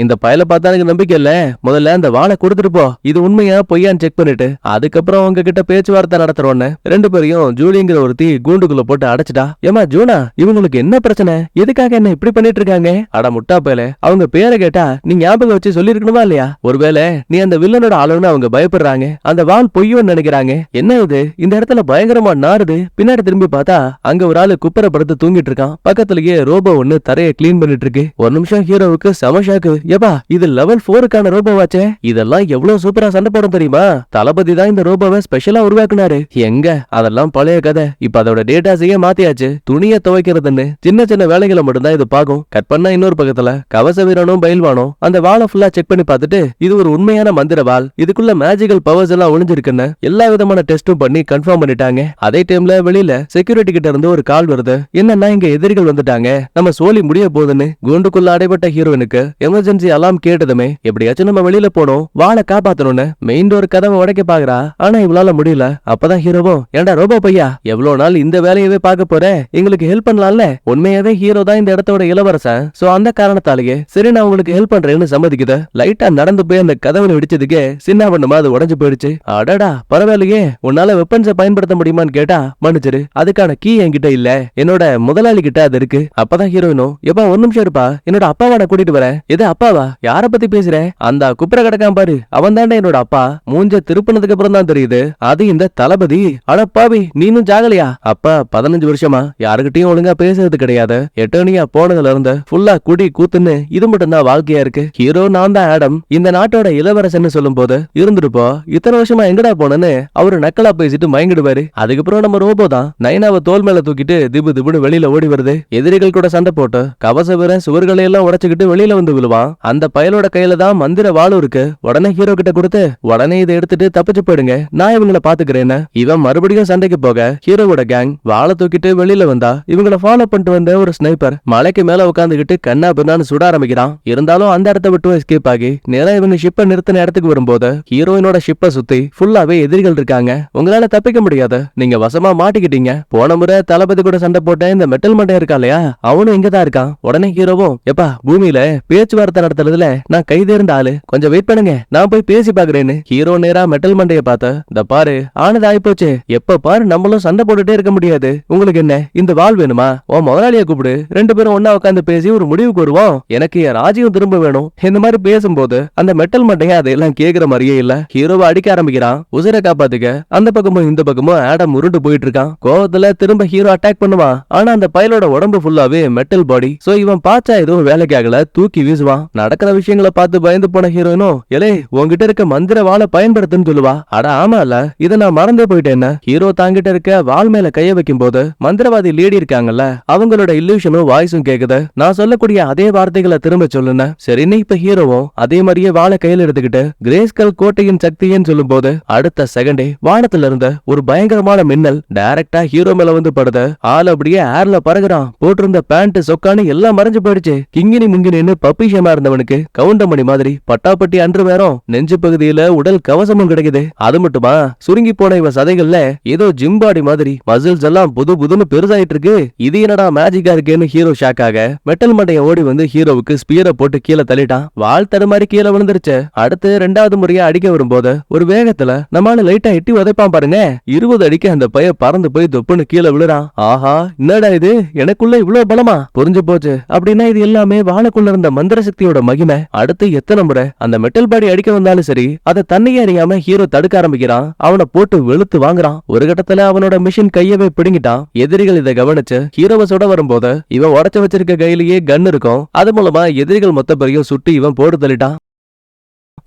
இந்த பயல பார்த்தா எனக்கு நம்பிக்கை இல்ல. முதல்ல அந்த வாளை கொடுத்துட்டு போ, இது உண்மையா பொய்யான்னு செக் பண்ணிட்டு அதுக்கப்புறம் உங்ககிட்ட பேச்சுவார்த்தை நடத்துறோன்னு ரெண்டு பேரையும் ஜூலிங்கிற ஒருத்தி கூண்டுக்குள்ள போட்டு அடைச்சிட்டா. ஏமா ஜூனா, இவங்களுக்கு என்ன பிரச்சனை, எதுக்காக என்ன இப்படி பண்ணிட்டு இருக்காங்க? அட முட்டா பயல, அவங்க பேரை கேட்டா நீ ஞாபகம் வச்சு சொல்லி இருக்கணுமா இல்லையா? ஒருவேளை நீ அந்த வில்லனோட ஆளுன்னு அவங்க பயப்படுறாங்க, அந்த வாள் பொய்யோன்னு நினைக்கிறாங்க. என்ன இது, இந்த இடத்துல பயங்கரமா நாறுது. பின்னாடி திரும்பி பார்த்தா அங்க ஒரு ஆளு குப்பரை படுத்து தூங்கிட்டு இருக்கான். பக்கத்துலயே ரோபோ ஒண்ணு தரைய கிளீன் பண்ணிட்டு இருக்கு. ஒரு நிமிஷம் ஹீரோவுக்கு சமஷாக்கு, ஏப்பா இது லெவல் 4க்கான ரோபோவாச்சே, இதெல்லாம் எவ்வளவு சூப்பரா சண்டை போடும் தெரியுமா? தளபதி தான் இந்த ரோபோவை ஸ்பெஷலா உருவாக்குனாரு. எங்க அதெல்லாம் பழைய கதை. இப்ப அதோட டேட்டாஸையே மாத்தியாச்சு. துணியை துவைக்கிறதுன்னு சின்ன சின்ன வேலைகளை மட்டும்தான் இது பாக்கும். கட் பண்ணா இன்னொரு பக்கத்துல கவச வீரனும் பயில்வானும் அந்த வாளை ஃபுல்லா செக் பண்ணி பார்த்துட்டு, இது ஒரு உண்மையான மந்திரவாள், இதுக்குள்ள மேஜிக்கல் பவர்ஸ் எல்லாம் ஒளிஞ்சிருக்குன்னு எல்லா விதமான டெஸ்டும் பண்ணி கன்ஃபார்ம் பண்ணிட்டாங்க. அதே டைம்ல வெளியில செக்யூரிட்டி கிட்ட இருந்து ஒரு கால் வருது. என்னன்னா இங்க எதிரிகள் வந்துட்டாங்க, நம்ம சோலி முடிய போகுதுன்னு. கூண்டுக்குள்ள அடைபட்ட ஹீரோயினுக்கு எமர்ஜென்சி அலாம் கேட்டதுமே எப்படியாச்சும் நம்ம வெளியில போனோம், வாளை காப்பாத்தணும்னு மெயின் டோர் கதவை உடைக்க பாக்குறா. ஆனா இவளால முடியல. அப்பதான் ஹீரோவும், ஏண்டா ரோபோ பையா, எவ்வளவு நாள் இந்த வேலையவே பார்க்க போற, எங்களுக்கு ஹெல்ப் பண்ணலாம்ல. உண்மையாவே ஹீரோ தான் இந்த இடத்தோட இளவரசன். சோ அந்த காரணத்தாலேயே சரி நான் உங்களுக்கு ஹெல்ப் பண்றேன்னு சம்மதிக்குது. லைட்டா நடந்து போய் அந்த கதவுல இடிச்சதுக்கே சின்ன பண்ணமா அது உடைஞ்சு போயிடுச்சு. அடடா பரவாயில்லையே, உன்னால வெப்பன்ஸை பயன்படுத்த முடியுமான்னு கேட்டா, மன்னிச்சிரு அதுக்கான கீ என்கிட்ட இல்ல, என்னோட முதலாளி கிட்ட அது இருக்கு. அப்பதான் ஹீரோயினும், எப்பா ஒரு நிமிஷம் இருப்பா, என்னோட அப்பாவை நான் கூட்டிட்டு வரேன். எது அப்பாவா, யார பத்தி பேசுற? அந்த குப்புற கிடக்கான் பாரு, அவன் தாண்டா என்னோட அப்பா. மூஞ்ச திருப்பினதுக்கு அப்புறம் தான் தெரியுது அது இந்த தளபதி. அடப்பாவி நீனும் ஜாகலையா? அப்பா 15 வருஷமா யாருகிட்டயும் ஒழுங்கா பேசுறது கிடையாது. எட்டர்னியா போனதுல இருந்து ஃபுல்லா குடி கூத்துன்னு இது மட்டும் தான் வாழ்க்கையா இருக்கு. ஹீரோ நான் தான் ஆடம். இந்த நாட்டோட இளவரசன்னு சொல்லும் போது இருந்துருப்போ இத்தனை வருஷமா எங்கடா போனன்னு அவரு நக்கலா பேசிட்டு மயங்கிடுவாரு. அதுக்கப்புறம் நம்ம ரோபோ தான் நைனாவை தோல் மேல தூக்கிட்டு திபு திபுன்னு வெளியில ஓடி வருது. எதிரிகள் கூட சண்டை போட்டு கவச வீரன் சுவர்களை எல்லாம் உடைச்சுக்கிட்டு வெளியில வந்து விழுவான். அந்த பயலோட கையில தான் மந்திர வாளும் இருக்கு. உடனே ஹீரோ கிட்ட கொடுத்து உடனே இதை எடுத்துட்டு தப்பிச்சு போயிடுங்க, நான் இவங்களை பாத்துக்கிறேன்னு இவன் மறுபடியும் சண்டைக்கு போக ஹீரோவோட கேங் வாளை தூக்கிட்டு வெளியில வந்தா இவங்களை ஃபாலோ பண்ணிட்டு வந்த ஒரு ஸ்னைப்பர் மலைக்கு மேல உட்காந்துக்கிட்டு கண்ணா பின்னான்னு சுட ஆரம்பிக்கிறான். இருந்தாலும் அந்த இடத்த விட்டு எஸ்கேப் ஆகி நேரா இவங்க ஷிப்பை நிறுத்தின இடத்துக்கு வரும்போது ஹீரோயினோட ஷிப்பை சுத்தி ஃபுல்லாவே எதிரிகள் இருக்காங்க. உங்களால தப்பிக்க முடியாது, நீங்க வசமா மாட்டிக்கிட்டீங்க. போன முறை தளபதி கூட சண்டை போட்ட இந்த மெட்டல் மண்டை இருக்கா இல்லையா, அவனும் இங்கதான் இருக்கான். உடனே ஹீரோவும் எப்பா பூமியில பேச்சுவார்த்தை நடத்துறதுல நான் கைதேர்ந்த ஆளு, கொஞ்சம் வெயிட் பண்ணுங்க, நான் போய் பேசி பாக்குறேன்னு ஹீரோ நேரா மெட்டல் மண்டைய பார்த்த இந்த பாரு ஆனது ஆயிப்போச்சு, எப்ப பாரு நம்மளும் சண்டை போட்டுட்டே இருக்க முடியாது, உங்களுக்கு என்ன இந்த வாள் வேணுமா, உன் முதலாளிய கூப்பிடு, ரெண்டு பேரும் ஒன்னா உட்காந்து பேசி ஒரு முடிவுக்கு வருவோம், எனக்கு என் ராஜ்யம் திரும்ப வேணும். இந்த மாதிரி பேசும்போது அந்த மெட்டல் மண்டைய அதையெல்லாம் கேக்குற மாதிரியே இல்ல. ஹீரோவை அடிக்க ஆரம்பிக்கிறான். உசிரை காப்பாத்துக்க அந்த பக்கமும் இந்த பக்கமும் ஆடம் உருண்டு போயிட்டு இருக்கான். கோவத்துல திரும்ப ஹீரோ அட்டாக் பண்ணுவான். ஆனா அந்த பயலோட உடம்பு ஃபுல்லாவே மெட்டல் பாடி. சோ இவன் பாச்சா ஏதோ வேலைக்கு ஆகல, தூக்கி வீசுவான். நடக்கிற விஷயங்களை பார்த்து பயந்து போன ஹீரோயினும் எலே உங்ககிட்ட இருக்க மந்திர வாளை பயன்படுத்துன்னு சொல்லுவா. அட ஆமா இல்ல, இதை நான் மறந்தே போயிட்டேன். ஹீரோ தாங்கிட்ட இருக்க வாள் மேல கைய வைக்கும் போது மந்திரவாதி லேடி இருக்காங்கல்ல, அவங்களோட இல்லூஷனும் வாய்ஸும் கேக்குது. நான் சொல்லக்கூடிய அதே வார்த்தைகளை திரும்ப சொல்லுன. சரின்னு இப்ப ஹீரோவும் அதே மாதிரியே வாழை கையில எடுத்துக்கிட்டு கிரேஸ்கல் கோட்டையின் சக்தின்னு சொல்லும் போது அடுத்த செகண்டே வானத்துல இருந்த ஒரு பயங்கரமான மின்னல் டைரக்டா ஹீரோ மேல வந்து படுது. ஆள் அப்படியே ஏர்ல பறகுறான். போட்டிருந்த பேண்ட் சொக்கானு எல்லாம் மறைஞ்சு போயிடுச்சு. கிங்கினி முங்கினின்னு பப்பிஷமா இருந்தவனுக்கு கவுண்டமணி மாதிரி பட்டாப்பட்டி அன்று வேறும் நெஞ்சு பகுதியில உடல் கவசமும் கிடைக்குது. அது மட்டுமா சுருங்கி போன இவ சதைகள்ல ஏதோ ஜிம்பாடி மாதிரி மசில்ஸ் எல்லாம் புது புதுன்னு பெருசாயிட்டு இருக்கு. இது என்னடா மேஜிக்கா இருக்கேன்னு ஹீரோ ஷாக்காக மெட்டல் மண்டைய ஓடி வந்து ஹீரோவுக்கு ஸ்பியரை போட்டு கீழே தள்ளிட்டான். வாழ் தடுமாறி கீழே விழுந்துருச்சு. அடுத்து ரெண்டாவது முறையா அடிக்க வரும்போது ஒரு வேகத்துல நம்மால லைட்டா எட்டி உதைப்பான் பாருங்க. 20 அடிக்க அந்த பைய பறந்து போய் தொப்புன்னு கீழே விழுறான். ஆஹா என்னடா இது, எனக்குள்ள இவ்வளவு பலமா, புரிஞ்சு போச்சு. அப்படின்னா இது எல்லாமே வாழைக்குள்ள இருந்த மந்திர சக்தியோட மகிமை. அடுத்து எத்தனை முறை அந்த மெட்டல் பாடி அடிக்க வந்தாலும் சரி அதை தன்னையே அறியாம ஹீரோ தடுக்க ஆரம்பிக்கிறான். அவனை போட்டு வெளுத்து வாங்குறான். ஒரு கட்டத்துல அவனோட மிஷின் கையவே பிடுங்கிட்டான். எதிரிகள் இதை கவனிச்சு ஹீரோவை சுட வரும்போது இவன் உடச்சு வச்சிருக்க கையிலேயே கன் இருக்கும். அது மூலமா எதிரிகள் மொத்த பேரையும் சுட்டு இவன் போட்டு தள்ளிட்டான்.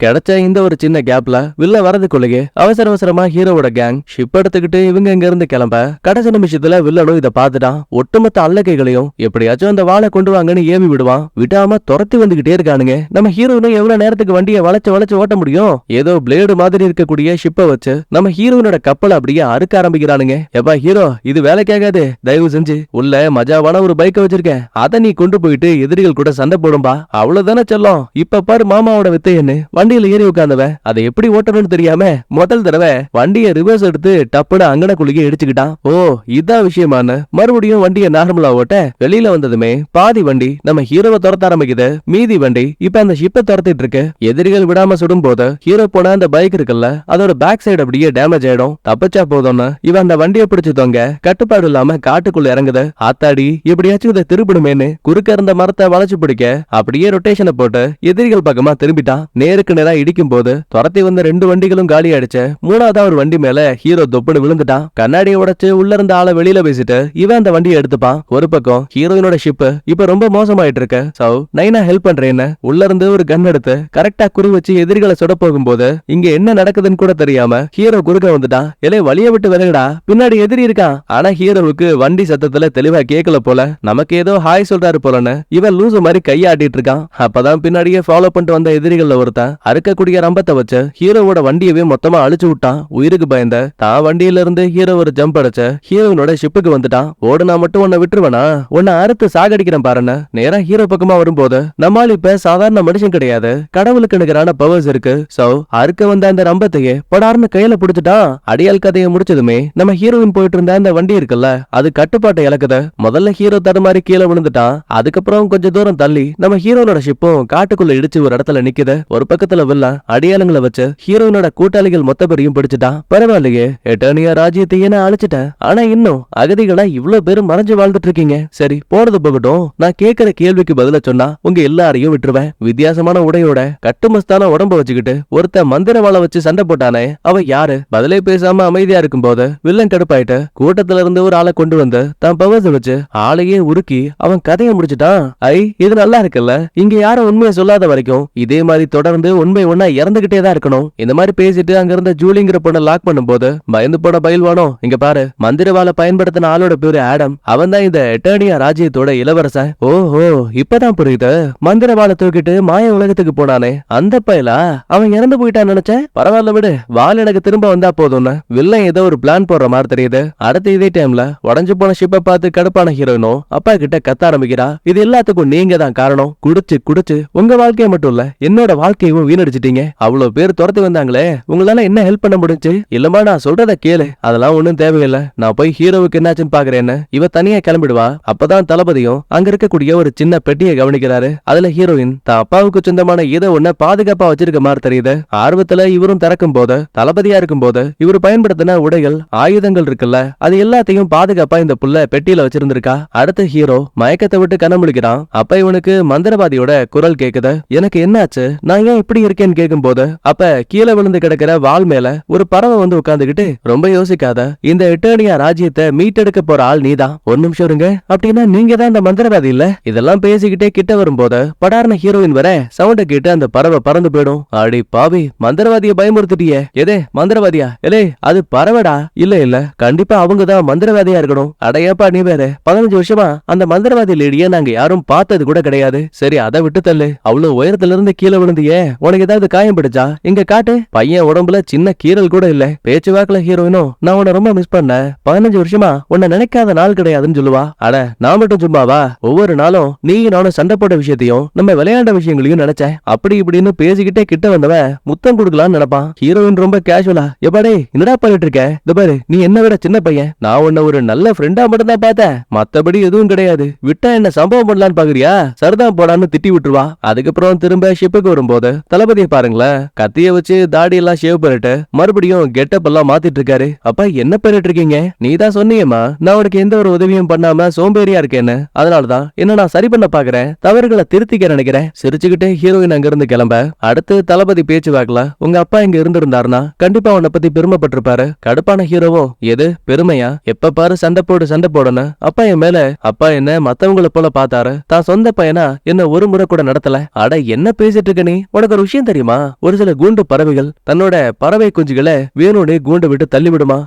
கிடைச்ச இந்த ஒரு சின்ன கேப்ல வில்ல வரதுக்குள்ளேயே அவசர அவசரமா ஹீரோவோட கேங் ஷிப் எடுத்துக்கிட்டு இவங்க இங்க இருந்து கிளம்ப கடைசி நிமிஷத்துல வில்லனும் இதை பார்த்துட்டான். ஒட்டுமொத்த அல்லக்கைகளையும் எப்படியாச்சும் அந்த வாழை கொண்டு வாங்கன்னு ஏவி விடுவான். விடாம துரத்தி வந்துகிட்டே இருக்கானுங்க. நம்ம ஹீரோனும் எவ்வளவு நேரத்துக்கு வண்டியை வளைச்சு வளைச்சு ஓட்ட முடியும்? ஏதோ பிளேடு மாதிரி இருக்கக்கூடிய ஷிப்பை வச்சு நம்ம ஹீரோனோட கப்பலை அப்படியே அறுக்க ஆரம்பிக்கிறானுங்க. எப்பா ஹீரோ, இது வேலைக்காகாது, தயவு செஞ்சு உள்ள மஜாவான ஒரு பைக்கை வச்சிருக்கேன், அதை நீ கொண்டு போயிட்டு எதிரிகள் கூட சண்டை போடும்பா, அவ்வளவுதானே சொல்லும். இப்ப பாரு மாமாவோட வித்தையன்னு வண்டியில ஏறி உட்கார்ந்தவன் அதை எப்படி ஓட்டணும்னு தெரியாம முதல் தடவை வண்டியை ரிவர்ஸ் எடுத்து டப்புன்னு அங்கனக்குள்ளியே இடிச்சுக்கிட்டான். ஓ இதான் விஷயமான மறுபடியும் வண்டியை நார்மலா ஓட்ட வெளியில வந்ததுமே பாதி வண்டி நம்ம ஹீரோவை துரத்த ஆரம்பிக்குது. மீதி வண்டி இப்ப அந்த ஷிப்பை துரத்திட்டு இருக்கு. எதிரிகள் விடாம சுடும் போது ஹீரோ போன அந்த பைக் இருக்குல்ல, அதோட பேக் சைடு அப்படியே டேமேஜ் ஆயிடும். தப்பிச்சா போதும்னு இவன் அந்த வண்டியை பிடிச்சு தொங்க கட்டுப்பாடு இல்லாம காட்டுக்குள்ள இறங்குது. ஆத்தாடி எப்படியாச்சும் இதை திருப்பிடுமேன்னு குறுக்க இருந்த மரத்தை வளைச்சு பிடிக்க அப்படியே ரொட்டேஷனை போட்டு எதிரிகள் பக்கமா திரும்பிட்டான். நேருக்கு நேரா இடிக்கும் போது துரத்தி வந்த 2 வண்டிகளும் காலி ஆயிடுச்சு. மூணாவதா ஒரு வண்டி மேல ஹீரோ தொப்புன்னு விழுந்துட்டான். கண்ணாடியை உடைச்சு உள்ள இருந்த ஆளை வெளியில பேசிட்டு இவன் அந்த வண்டியை எடுத்துப்பான். ஒரு பக்கம் ஹீரோயினோட ஷிப் இப்ப ரொம்ப மோசமாயிட்டு இருக்கு. சோ நைனா ஹெல்ப் பண்றேன்னு உள்ள இருந்து ஒரு கன் எடுத்து கரெக்டா குறி வச்சு எதிரிகளை சுட போகும்போது இங்க என்ன நடக்குதுன்னு கூட தெரியாம ஹீரோ குறுக்க வந்துட்டான். எலே வழிய விட்டு விலகுடா, பின்னாடி எதிரி இருக்கான். ஆனா ஹீரோவுக்கு வண்டி சத்தத்துல தெளிவா கேட்கல போல. நமக்கு ஏதோ ஹாய் சொல்றாரு போலன்னு இவன் லூசு மாதிரி கையாட்டிட்டு இருக்கான். அப்பதான் பின்னாடியே ஃபாலோ பண்ணிட்டு வந்த எதிரிகள்ல ஒருத்தன் அறுக்கக்கூடிய ரம்பத்தை வச்சு ஹீரோவோட வண்டியவே மொத்தமா அழிச்சு விட்டான். உயிருக்கு பயந்த தான் வண்டியில இருந்து ஹீரோ ஒரு ஜம்ப் அடிச்ச ஹீரோனோட ஷிப்புக்கு வந்துட்டான். ஓடுனா மட்டும் உன்னை விட்டுருவனா, உன்னை அறுத்து சாகடிக்கிறேன் பாருன்னு நேரா ஹீரோ பக்கமா வரும்போது நம்மால் இப்ப சாதாரண மனுஷன் கிடையாது, கடவுளுக்கு நிகரான பவர்ஸ் இருக்கு. சோ அறுக்க வந்த அந்த ரம்பத்தையே படார்னு கையில புடிச்சுட்டான். அடியால் கதையை முடிச்சதுமே நம்ம ஹீரோயின் போயிட்டு இருந்த அந்த வண்டி இருக்குல்ல, அது கட்டுப்பாட்டை இழக்குது. முதல்ல ஹீரோ தடுமாறி கீழே விழுந்துட்டான். அதுக்கப்புறம் கொஞ்சம் தூரம் தள்ளி நம்ம ஹீரோனோட ஷிப்பும் காட்டுக்குள்ள இடிச்சு ஒரு இடத்துல நிக்குது. ஒரு பக்கத்துல வில்ல அடியாளங்களை வச்சு ஹீரோயினோட கூட்டாளிகள் மொத்த பேரையும் பிடிச்சிட்டான். பரவாயில்லையே, எட்டர்னியா ராஜ்யத்தையே நான் அழிச்சிட்டேன். ஆனா இன்னும் அகதிகளா இவ்வளவு பேரும் மறைஞ்சு வாழ்ந்துட்டு இருக்கீங்க. சரி போறது போகட்டும், நான் கேட்கிற கேள்விக்கு பதில சொன்னா உங்க எல்லாரையும் விட்டுருவேன். வித்தியாசமான உடையோட கட்டுமஸ்தான உடம்ப வச்சுக்கிட்டு ஒருத்த மந்திரவாளை வச்சு சண்டை போட்டானே, அவ யாரு? பதிலே பேசாம அமைதியா இருக்கும் போது வில்லன் கடுப்பாயிட்டு கூட்டத்துல இருந்து ஒரு ஆளை கொண்டு வந்து தான் பவர்ஸ் வச்சு ஆளையே உருக்கி அவன் கதையை முடிச்சுட்டான். ஐ இது நல்லா இருக்குல்ல, இங்க யாரும் உண்மையை சொல்லாத வரைக்கும் இதே மாதிரி தொடர்ந்து ஒன் பை ஒன்னா இறந்துகிட்டே தான் இருக்கணும். இந்த மாதிரி பேசிட்டு அங்க இருந்த ஜூலிங்கிற பொண்ணை லாக் பண்ணும்போது பயந்து போன பயில்வானோ, இங்க பாரு, மந்திரவாள பயன்படுத்தின ஆளோட பேரு ஆடம், அவன் தான் இந்த எட்டர்னியா ராஜ்யத்தோட இளவரசன். ஓஹோ, இப்பதான் புரியுது. மந்திரவாள தூக்கிட்டு மாய உலகத்துக்கு போனானே அந்த பயலா, அவன் இறந்து போயிட்டான்னு நினைச்சேன். பரவாயில்ல விடு, வால் எனக்கு திரும்ப வந்தா போதும்னு வில்லன் ஏதோ ஒரு பிளான் போடுற மாதிரி தெரியுது. அடுத்து இதே டைம்ல உடஞ்சு போன ஷிப்பை பார்த்து கடுப்பான ஹீரோயினும் அப்பா கிட்ட கத்த ஆரம்பிக்கிறா. இது எல்லாத்துக்கும் நீங்க தான் காரணம். குடிச்சு குடிச்சு உங்க வாழ்க்கையை மட்டும் இல்ல என்னோட வாழ்க்கையும் வீணடிச்சிட்டீங்க. அவ்வளவு பேர் துரத்து வந்தாங்களே, உங்களால என்ன ஹெல்ப் பண்ண முடிஞ்சு? இல்லமா நான் சொல்றத கேளு, அதெல்லாம் ஒண்ணும் தேவையில்லை, நான் போய் ஹீரோவுக்கு என்னாச்சுன்னு பாக்குறேன்னு இவ தனியா கிளம்பிடுவா. அப்பதான் தளபதியும் அங்க இருக்கக்கூடிய ஒரு சின்ன பெட்டியை கவனிக்கிறாரு. அதுல ஹீரோயின் தான் அப்பாவுக்கு சொந்தமான ஏதோ ஒன்ன பாதுகாப்பா வச்சிருக்க மாதிரி தெரியுது. ஆர்வத்துல இவரும் திறக்கும் போது, தளபதியா இருக்கும் போது இவரு பயன்படுத்தின உடைகள் ஆயுதங்கள் இருக்குல்ல, அது எல்லாத்தையும் பாதுகாப்பா இந்த புள்ள பெட்டியில வச்சிருந்திருக்கா. அடுத்த ஹீரோ மயக்கத்தை விட்டு கண்ண முழிக்கிறான். அப்ப இவனுக்கு மந்திரவாதியோட குரல் கேக்குது. எனக்கு என்னாச்சு, நான் ஏன் இப்படி இருக்கேன்னு கேட்கும் போது அப்ப கீழே விழுந்து கிடக்கிற வால் மேல ஒரு பறவை வந்து உட்கார்ந்துகிட்டு, ரொம்ப யோசிக்காத, இந்த எட்டர்னியா ராஜ்யத்தை மீட்டெடுக்க போற ஆள் நீதான். ஒரு நிமிஷம் இருங்க, அப்படின்னா நீங்க தான் அந்த மந்திரவாதி இல்ல? இதெல்லாம் பேசிக்கிட்டே கிட்ட வரும்போது படார்ன ஹீரோயின் வர சவுண்ட கேட்டு அந்த பறவை பறந்து போயிடும். அடி பாவி, மந்திரவாதிய பயமுறுத்திட்டியே. எதே மந்திரவாதியா? எலே அது பறவைடா. இல்ல இல்ல, கண்டிப்பா அவங்கதான் மந்திரவாதியா இருக்கணும். அடையப்பா நீ வேற, 15 வருஷமா அந்த மந்திரவாதி லேடிய நாங்க யாரும் பார்த்தது கூட கிடையாது. சரி அதை விட்டு தள்ளு, அவ்வளவு உயரத்துல இருந்து கீழே விழுந்தியே, உனக்கு ஏதாவது காயம் பிடிச்சா? இங்க காட்டு. பையன் உடம்புல சின்ன கீரல் கூட இல்ல. பேச்சுவாக்குல ஹீரோயினும் நான் உன்னை ரொம்ப மிஸ் பண்ண, 15 வருஷமா உன்னை நினைக்காத நாள் கிடையாதுன்னு சொல்லுவா. அட நான் மட்டும் சும்மாவா, ஒவ்வொரு நாளும் நீ நானும் சண்டை போட்ட விஷயத்தையும் நம்ம விளையாண்ட விஷயங்களையும் நினைச்சேன். அப்படி இப்படின்னு பேசிக்கிட்டே கிட்ட வந்தவன் முத்தம் கொடுக்கலான்னு நினைப்பான். ஹீரோயின் ரொம்ப கேஷுவலா, எப்பாடே என்னடா பண்ணிட்டு இருக்க, இந்த பாரு நீ என்ன விட சின்ன பையன், நான் உன்னை ஒரு நல்ல ஃப்ரெண்டா மட்டும் தான் பார்த்தேன், மத்தபடி எதுவும் கிடையாது, விட்டா என்ன சம்பவம் பண்ணலான்னு பாக்குறியா, சரிதான் போடான்னு திட்டி விட்டுருவா. அதுக்கப்புறம் திரும்ப ஷிப்புக்கு வரும்போது தளபதியை பாருங்களேன், கத்திய வச்சு தாடி எல்லாம் ஷேவ் பண்ணிட்டு மறுபடியும் கெட்டப் எல்லாம் மாத்திட்டு இருக்காரு. அப்ப என்ன பண்ணிட்டு இருக்கீங்க? நீ தான் சொன்னியம்மா நான் உனக்கு எந்த ஒரு உதவியும் பண்ணாம சோம்பேறியா இருக்கேன்னு, அதனாலதான் என்ன நான் சரி பண்ண பாக்குறேன், தவறுகளை திருத்திக்க நினைக்கிறேன். சிரிச்சுக்கிட்டே ஹீரோயின் அங்க இருந்து கிளம்ப அடுத்து தளபதி பேச்சு வாக்கல, உங்க அப்பா இங்க இருந்திருந்தாருன்னா கண்டிப்பா உன்னை பத்தி பெருமைப்பட்டிருப்பாரு. கடுப்பான ஹீரோவும் எது பெருமையா, எப்ப பாரு சண்டை போடுன்னு அப்பா என் மேல, அப்பா என்ன மத்தவங்களை போல பார்த்தாரு, தான் சொந்த பையனா என்ன ஒரு முறை கூட நடத்தல. அட என்ன பேசிட்டு இருக்க நீ? உனக்கு ஒரு விஷயம் தெரியுமா, ஒரு சில கூண்டு பறவைகள் தன்னோட பறவை குஞ்சுகளை வேணும்னே கூண்டு விட்டு தள்ளி விடுமா.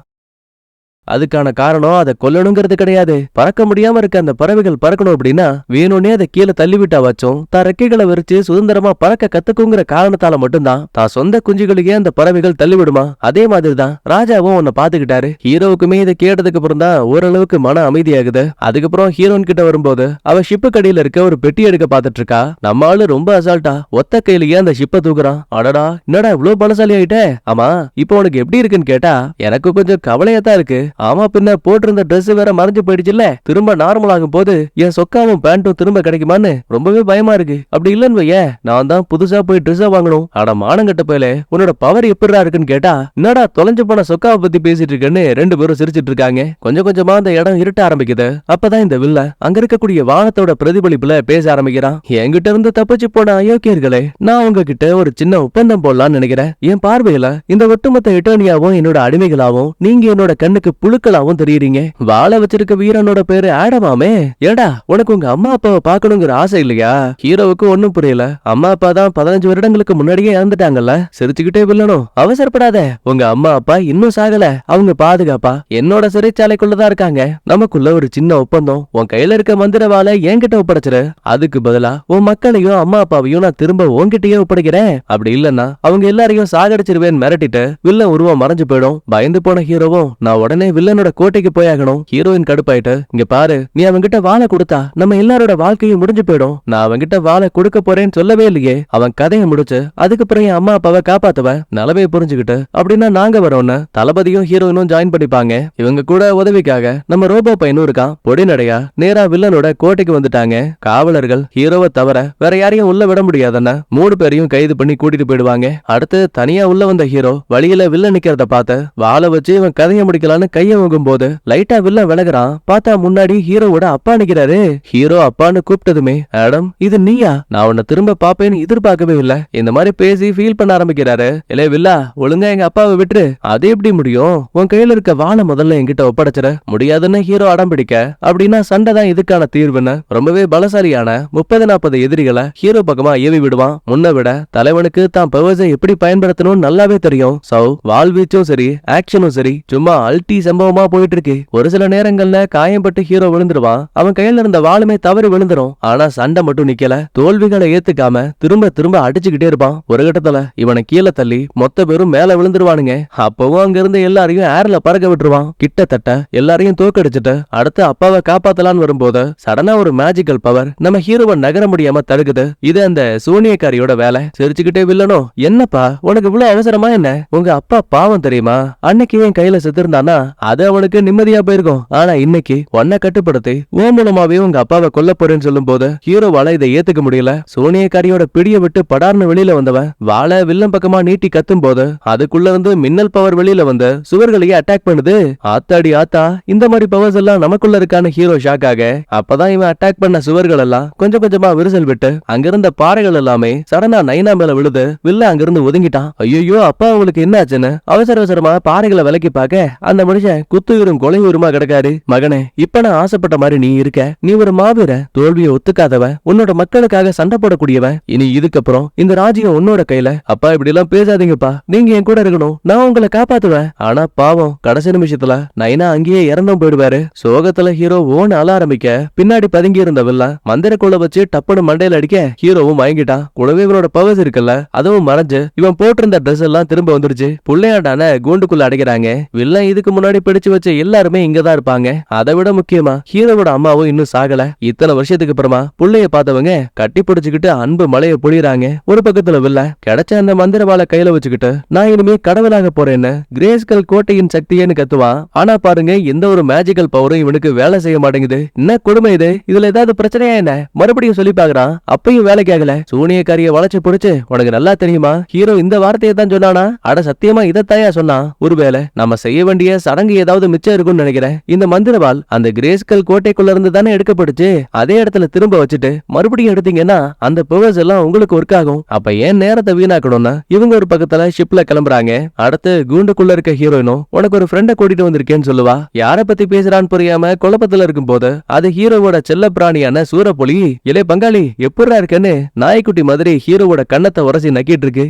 அதுக்கான காரணம் அதை கொல்லணுங்கிறது கிடையாது. பறக்க முடியாம இருக்க அந்த பறவைகள் பறக்கணும் அப்படின்னா வேணும்னே அதை கீழே தள்ளிவிட்டா வச்சும் தான் ரெக்கைகளை விரிச்சு சுதந்திரமா பறக்க கத்துக்குங்கிற காரணத்தால மட்டும்தான் தான் சொந்த குஞ்சுகளுக்கே அந்த பறவைகள் தள்ளிவிடுமா. அதே மாதிரிதான் ராஜாவும் உன்னை பாத்துக்கிட்டாரு. ஹீரோவுக்குமே இதை கேட்டதுக்கு அப்புறம் தான் ஓரளவுக்கு மன அமைதியாகுது. அதுக்கப்புறம் ஹீரோன் கிட்ட வரும்போது அவ ஷிப்பு கடியில இருக்க ஒரு பெட்டி எடுக்க பாத்துட்டு இருக்கா. நம்ம ஆளு ரொம்ப அசால்ட்டா ஒத்த கையிலேயே அந்த ஷிப்பை தூக்குறான். அடடா என்னடா இவ்வளவு பலசாலி ஆயிட்டே. ஆமா இப்போ உனக்கு எப்படி இருக்குன்னு கேட்டா எனக்கு கொஞ்சம் கவலையாத்தான் இருக்கு. ஆமா பின்ன போட்டிருந்த ட்ரெஸ் வேற மறைஞ்சு போயிடுச்சுல்ல, திரும்ப நார்மல் ஆகும் போது என் சொக்காவும் பேண்ட்டும் திரும்ப கிடைக்குமான்னு ரொம்பவே பயமா இருக்கு. அப்படி இல்லன்னு வைய நான் தான் புதுசா போய் ட்ரெஸ் வாங்கணும். அட மானங்கட்ட போயில உன்னோட பவர் எப்படிடா இருக்குன்னு கேட்டா என்னடா தொலைஞ்சு போன சொக்காவை பத்தி பேசிட்டு இருக்கேன்னு ரெண்டு பேரும் சிரிச்சிட்டு இருக்காங்க. கொஞ்சம் கொஞ்சமா அந்த இடம் இருட்ட ஆரம்பிக்குது. அப்பதான் இந்த வில்ல அங்க இருக்கக்கூடிய வானத்தோட பிரதிபலிப்புல பேச ஆரம்பிக்கிறான். என்கிட்ட இருந்து தப்பிச்சு போன அயோக்கியர்களே, நான் உங்ககிட்ட ஒரு சின்ன ஒப்பந்தம் போடலாம்னு நினைக்கிறேன். என் பார்வையில இந்த ஒட்டுமொத்த எட்டர்னியாவும் என்னோட அடிமைகளாவும் நீங்க என்னோட கண்ணுக்கு புழுக்களாவும் தெரியுறீங்க. வாழ வச்சிருக்க வீரனோட பேரு ஆடமாமே. ஏடா உனக்கு உங்க அம்மா அப்பாவை பாக்கணுங்கிற ஆசை இல்லையா? ஹீரோவுக்கு ஒண்ணும் புரியல. அம்மா அப்பா தான் 15 வருடங்களுக்கு முன்னாடியே இறந்துட்டாங்கல்ல. சிரிச்சுக்கிட்டே வில்லணும், அவசரப்படாத, உங்க அம்மா அப்பா இன்னும் சாகல, அவங்க பாதுகாப்பா என்னோட சிறைச்சாலைக்குள்ளதான் இருக்காங்க. நமக்குள்ள ஒரு சின்ன ஒப்பந்தம், உன் கையில இருக்க மந்திரவாளை என்கிட்ட ஒப்படைச்சிரு, அதுக்கு பதிலா உன் மக்களையும் அம்மா அப்பாவையும் நான் திரும்ப உன்கிட்டயே ஒப்படைக்கிறேன். அப்படி இல்லன்னா அவங்க எல்லாரையும் சாகடிச்சிருவேன் மிரட்டிட்டு வில்லன் உருவம் மறைஞ்சு போயிடும். பயந்து போன ஹீரோவும் நான் உடனே வில்லனோட கோட்டைக்கு போயாகணும். ஹீரோயின் கடுப்பாயிட்டு, இங்க பாரு நீ அவன்கிட்ட வாழை கொடுத்தா நம்ம எல்லாரோட வாழ்க்கையும் முடிஞ்சு போயிடும். நான் அவன்கிட்ட வாழை கொடுக்க போறேன்னு சொல்லவே இல்லையே. அவன் கதையை முடிச்சு அதுக்கப்புறம் என் அம்மா அப்பாவை காப்பாத்துவன் நலவை புரிஞ்சுக்கிட்டு அப்படின்னா நாங்க வரோம்னு தளபதியும் ஹீரோயினும் ஜாயின் பண்ணிப்பாங்க. இவங்க கூட உதவிக்காக நம்ம ரோபோ பையனும் இருக்கான். பொடி நடையா நேரா வில்லனோட கோட்டைக்கு வந்துட்டாங்க. காவலர்கள் ஹீரோவை தவிர வேற யாரையும் உள்ள விட முடியாதுன்னு 3 பேரையும் கைது பண்ணி கூட்டிட்டு போயிடுவாங்க. அடுத்து தனியா உள்ள வந்த ஹீரோ வழியில வில்லன் நிக்கிறத பார்த்து வாழை வச்சு இவன் கதையை முடிக்கலான்னு கைய வாங்கும் போது லைட்டா வில்லன் விலகுறான். பார்த்தா முன்னாடி ஹீரோவோட அப்பா நிக்கிறாரு. ஹீரோ அப்பான்னு கூப்பிட்டதுமே ஆடம் இது நீயா, நான் உன்னை திரும்ப பாப்பேன்னு எதிர்பார்க்கவே இல்ல. இந்த மாதிரி பேசி ஃபீல் பண்ண ஆரம்பிக்கிறாரு. இல்ல வில்லா ஒழுங்கா எங்க அப்பாவை விட்டுரு. அது எப்படி முடியும், உன் கையில இருக்க வாழை முதல்ல என்கிட்ட ஒப்படைச்சிட முடியாதுன்னு ஹீரோ அடம் பிடிக்க. அப்படின்னா சண்டை தான் இதுக்கான தீர்வுன்னு ரொம்பவே பலசாலியான 30-40 எதிரிகளை ஹீரோ பக்கமா ஏவி விடுவான். முன்ன விட தலைவனுக்கு தான் பவர்ஸை எப்படி பயன்படுத்தணும்னு நல்லாவே தெரியும். சோ வாழ்வீச்சும் சரி ஆக்ஷனும் சரி சும்மா அல்டி சம்பவமா போயிட்டு இருக்கு. ஒரு சில நேரங்கள்ல காயம்பட்டு ஹீரோ விழுந்துருவான். அவன் கையில இருந்த வாளுமே தவறி விழுந்துரும். ஆனா சண்டை மட்டும் நிக்கல. தோல்விகளை ஏத்துக்காம திரும்ப திரும்ப அடிச்சுக்கிட்டே இருப்பான். ஒரு கட்டத்துல இவனை கீழே தள்ளி மொத்த பேரும் மேல விழுந்துருவானுங்க. அப்பவும் அங்க இருந்து எல்லாரையும் ஏர்ல பறக்க விட்டுருவான். கிட்டத்தட்ட எல்லாரையும் தோக்கடிச்சிட்டு அடுத்து அப்பாவை காப்பாத்தலான்னு வரும்போது சடனா ஒரு மேஜிக்கல் பவர் நம்ம ஹீரோவை நகர முடியாம தடுக்குது. இது அந்த சூனியக்காரியோட வேலை. சிரிச்சுக்கிட்டே வில்லனோ என்னப்பா உனக்கு இவ்வளவு அவசரமா என்ன, உங்க அப்பா பாவம் தெரியுமா, அன்னைக்கு என் கையில செத்துருந்தானா அது அவனுக்கு நிம்மதியா போயிருக்கும். ஆனா இன்னைக்கு உன்னை கட்டுப்படுத்தி உன் மூலமாவே உங்க அப்பாவை கொல்ல போறேன்னு சொல்லும் போது ஹீரோவால இதை ஏத்துக்க முடியல. சோனியக்காரியோட பிடிய விட்டு படார்னு வெளியில வந்தவன் வாழை வில்லன் பக்கமா நீட்டி கத்தும் போது அதுக்குள்ள இருந்து மின்னல் பவர் வெளியில வந்து சுவர்களையே அட்டாக் பண்ணுது. ஆத்தாடி ஆத்தா, இந்த மாதிரி பவர்ஸ் எல்லாம் நமக்குள்ள இருக்கான ஹீரோ ஷாக் ஆக அப்பதான் இவன் அட்டாக் பண்ண சுவர்கள் எல்லாம் கொஞ்சம் கொஞ்சமா விரிசல் விட்டு அங்கிருந்த பாறைகள் எல்லாமே சடனா நைனா மேல விழுது. வில்ல அங்கிருந்து ஒதுங்கிட்டான். ஐயோ அப்பா உங்களுக்கு என்ன ஆச்சுன்னு அவசர அவசரமா பாறைகளை விலக்கி பார்க்க அந்த மனுஷன் குத்துயிரும் கொலையுருமா கிடக்காரு. மகனே இப்ப நான் ஆசைப்பட்ட மாதிரி நீ இருக்க. நீ ஒரு மாவீர, தோல்வியை ஒத்துக்காதவன், உன்னோட மக்களுக்காக சண்டை போடக்கூடியவன். இனி இதுக்கப்புறம் இந்த ராஜ்யம் உன்னோட கையில. அப்பா இப்படி எல்லாம் பேசாதீங்கப்பா, நீங்க என் கூட இருக்கணும், நான் உங்களை காப்பாத்துவேன். ஆனா பாவம் கடைசி நிமிஷத்துல நைனா அங்கேயே இறந்தும் போயிடுவாரு. சோகத்துல ஹீரோ ஓன்னு அழ ஆரம்பிக்க பின்னாடி பதுங்கி இருந்த வில்லன் மந்திரக்குள்ள வச்சு டப்புன்னு மண்டையில அடிக்க ஹீரோவும் மயங்கிட்டான். கூடவே இவனோட பவர்ஸ் இருக்குல்ல அதுவும் மறைஞ்சு இவன் போட்டிருந்த ட்ரெஸ் எல்லாம் திரும்ப வந்துருச்சு. புள்ளையாடான கூண்டுக்குள்ள அடைக்கிறாங்க. வில்லன் இதுக்கு முன்னாடி பிடிச்சு வச்ச எல்லாருமே இங்கதான் இருப்பாங்க. அதை விட முக்கியமா ஹீரோவோட அம்மாவும் இன்னும் சாகல. இத்தனை வருஷத்துக்கு அப்புறமா புள்ளைய பார்த்தவங்க கட்டி பிடிச்சுக்கிட்டு அன்பு மலைய பொழியறாங்க. ஒரு பக்கத்துல வில்லன் கிடைச்ச அந்த மந்திரவாளை கையில வச்சுக்கிட்டு நான் இனிமே கடவுளாக போறேன்னு கிரேஸ்கல் கோட்டையின் சக்தியேன்னு கத்துவான். ஆனா பாருங்க எந்த ஒரு மேஜிக்கல் பவரும் இவனுக்கு வேலை செய்ய மாட்டேங்குது. என்ன கொடுமை இது, இதுல ஏதாவது பிரச்சனையா என்ன, மறுபடியும் சொல்லி பாக்குறான். அப்பயும் வேலைக்கு ஆகல. சூனியக்காரிய வளைச்சு பிடிச்சு உனக்கு நல்லா தெரியுமா ஹீரோ இந்த வார்த்தையை தான் சொன்னானா, அட சத்தியமா இதத்தாயா சொன்னா. ஒருவேளை நம்ம செய்ய வேண்டிய சடங்கு ஏதாவது மிச்சம் இருக்கும்னு நினைக்கிறேன். இந்த மந்திரவாள் அந்த கிரேஸ்கல் கோட்டைக்குள்ள இருந்து தானே எடுக்கப்பட்டுச்சு. அதே இடத்துல திரும்ப வச்சுட்டு மறுபடியும் எடுத்தீங்கன்னா அந்த பவர்ஸ் எல்லாம் உங்களுக்கு ஒர்க் ஆகும். அப்ப ஏன் நேரத்தை வீணாக்கணும்னா இவங்க ஒரு பக்கத்துல ஷிப்ல கிளம்புறாங்க. அடுத்து கூண்டுக்குள்ள இருக்க ஹீரோயினும் உனக்கு ஒரு ஃப்ரெண்ட கூட்டிட்டு வந்திருக்கேன்னு சொல்லுவா. யார பத்தி பேசுறான்னு புரியாம குழப்பத்துல இருக்கும் போது அது ஹீரோவோட செல்ல பிராணியான சூரப்புலி. இலே பங்காளி எப்படிடா இருக்கன்னு நாய்க்குட்டி மாதிரி ஹீரோவோட கண்ணத்தை உரசி நக்கிட்டு இருக்கு.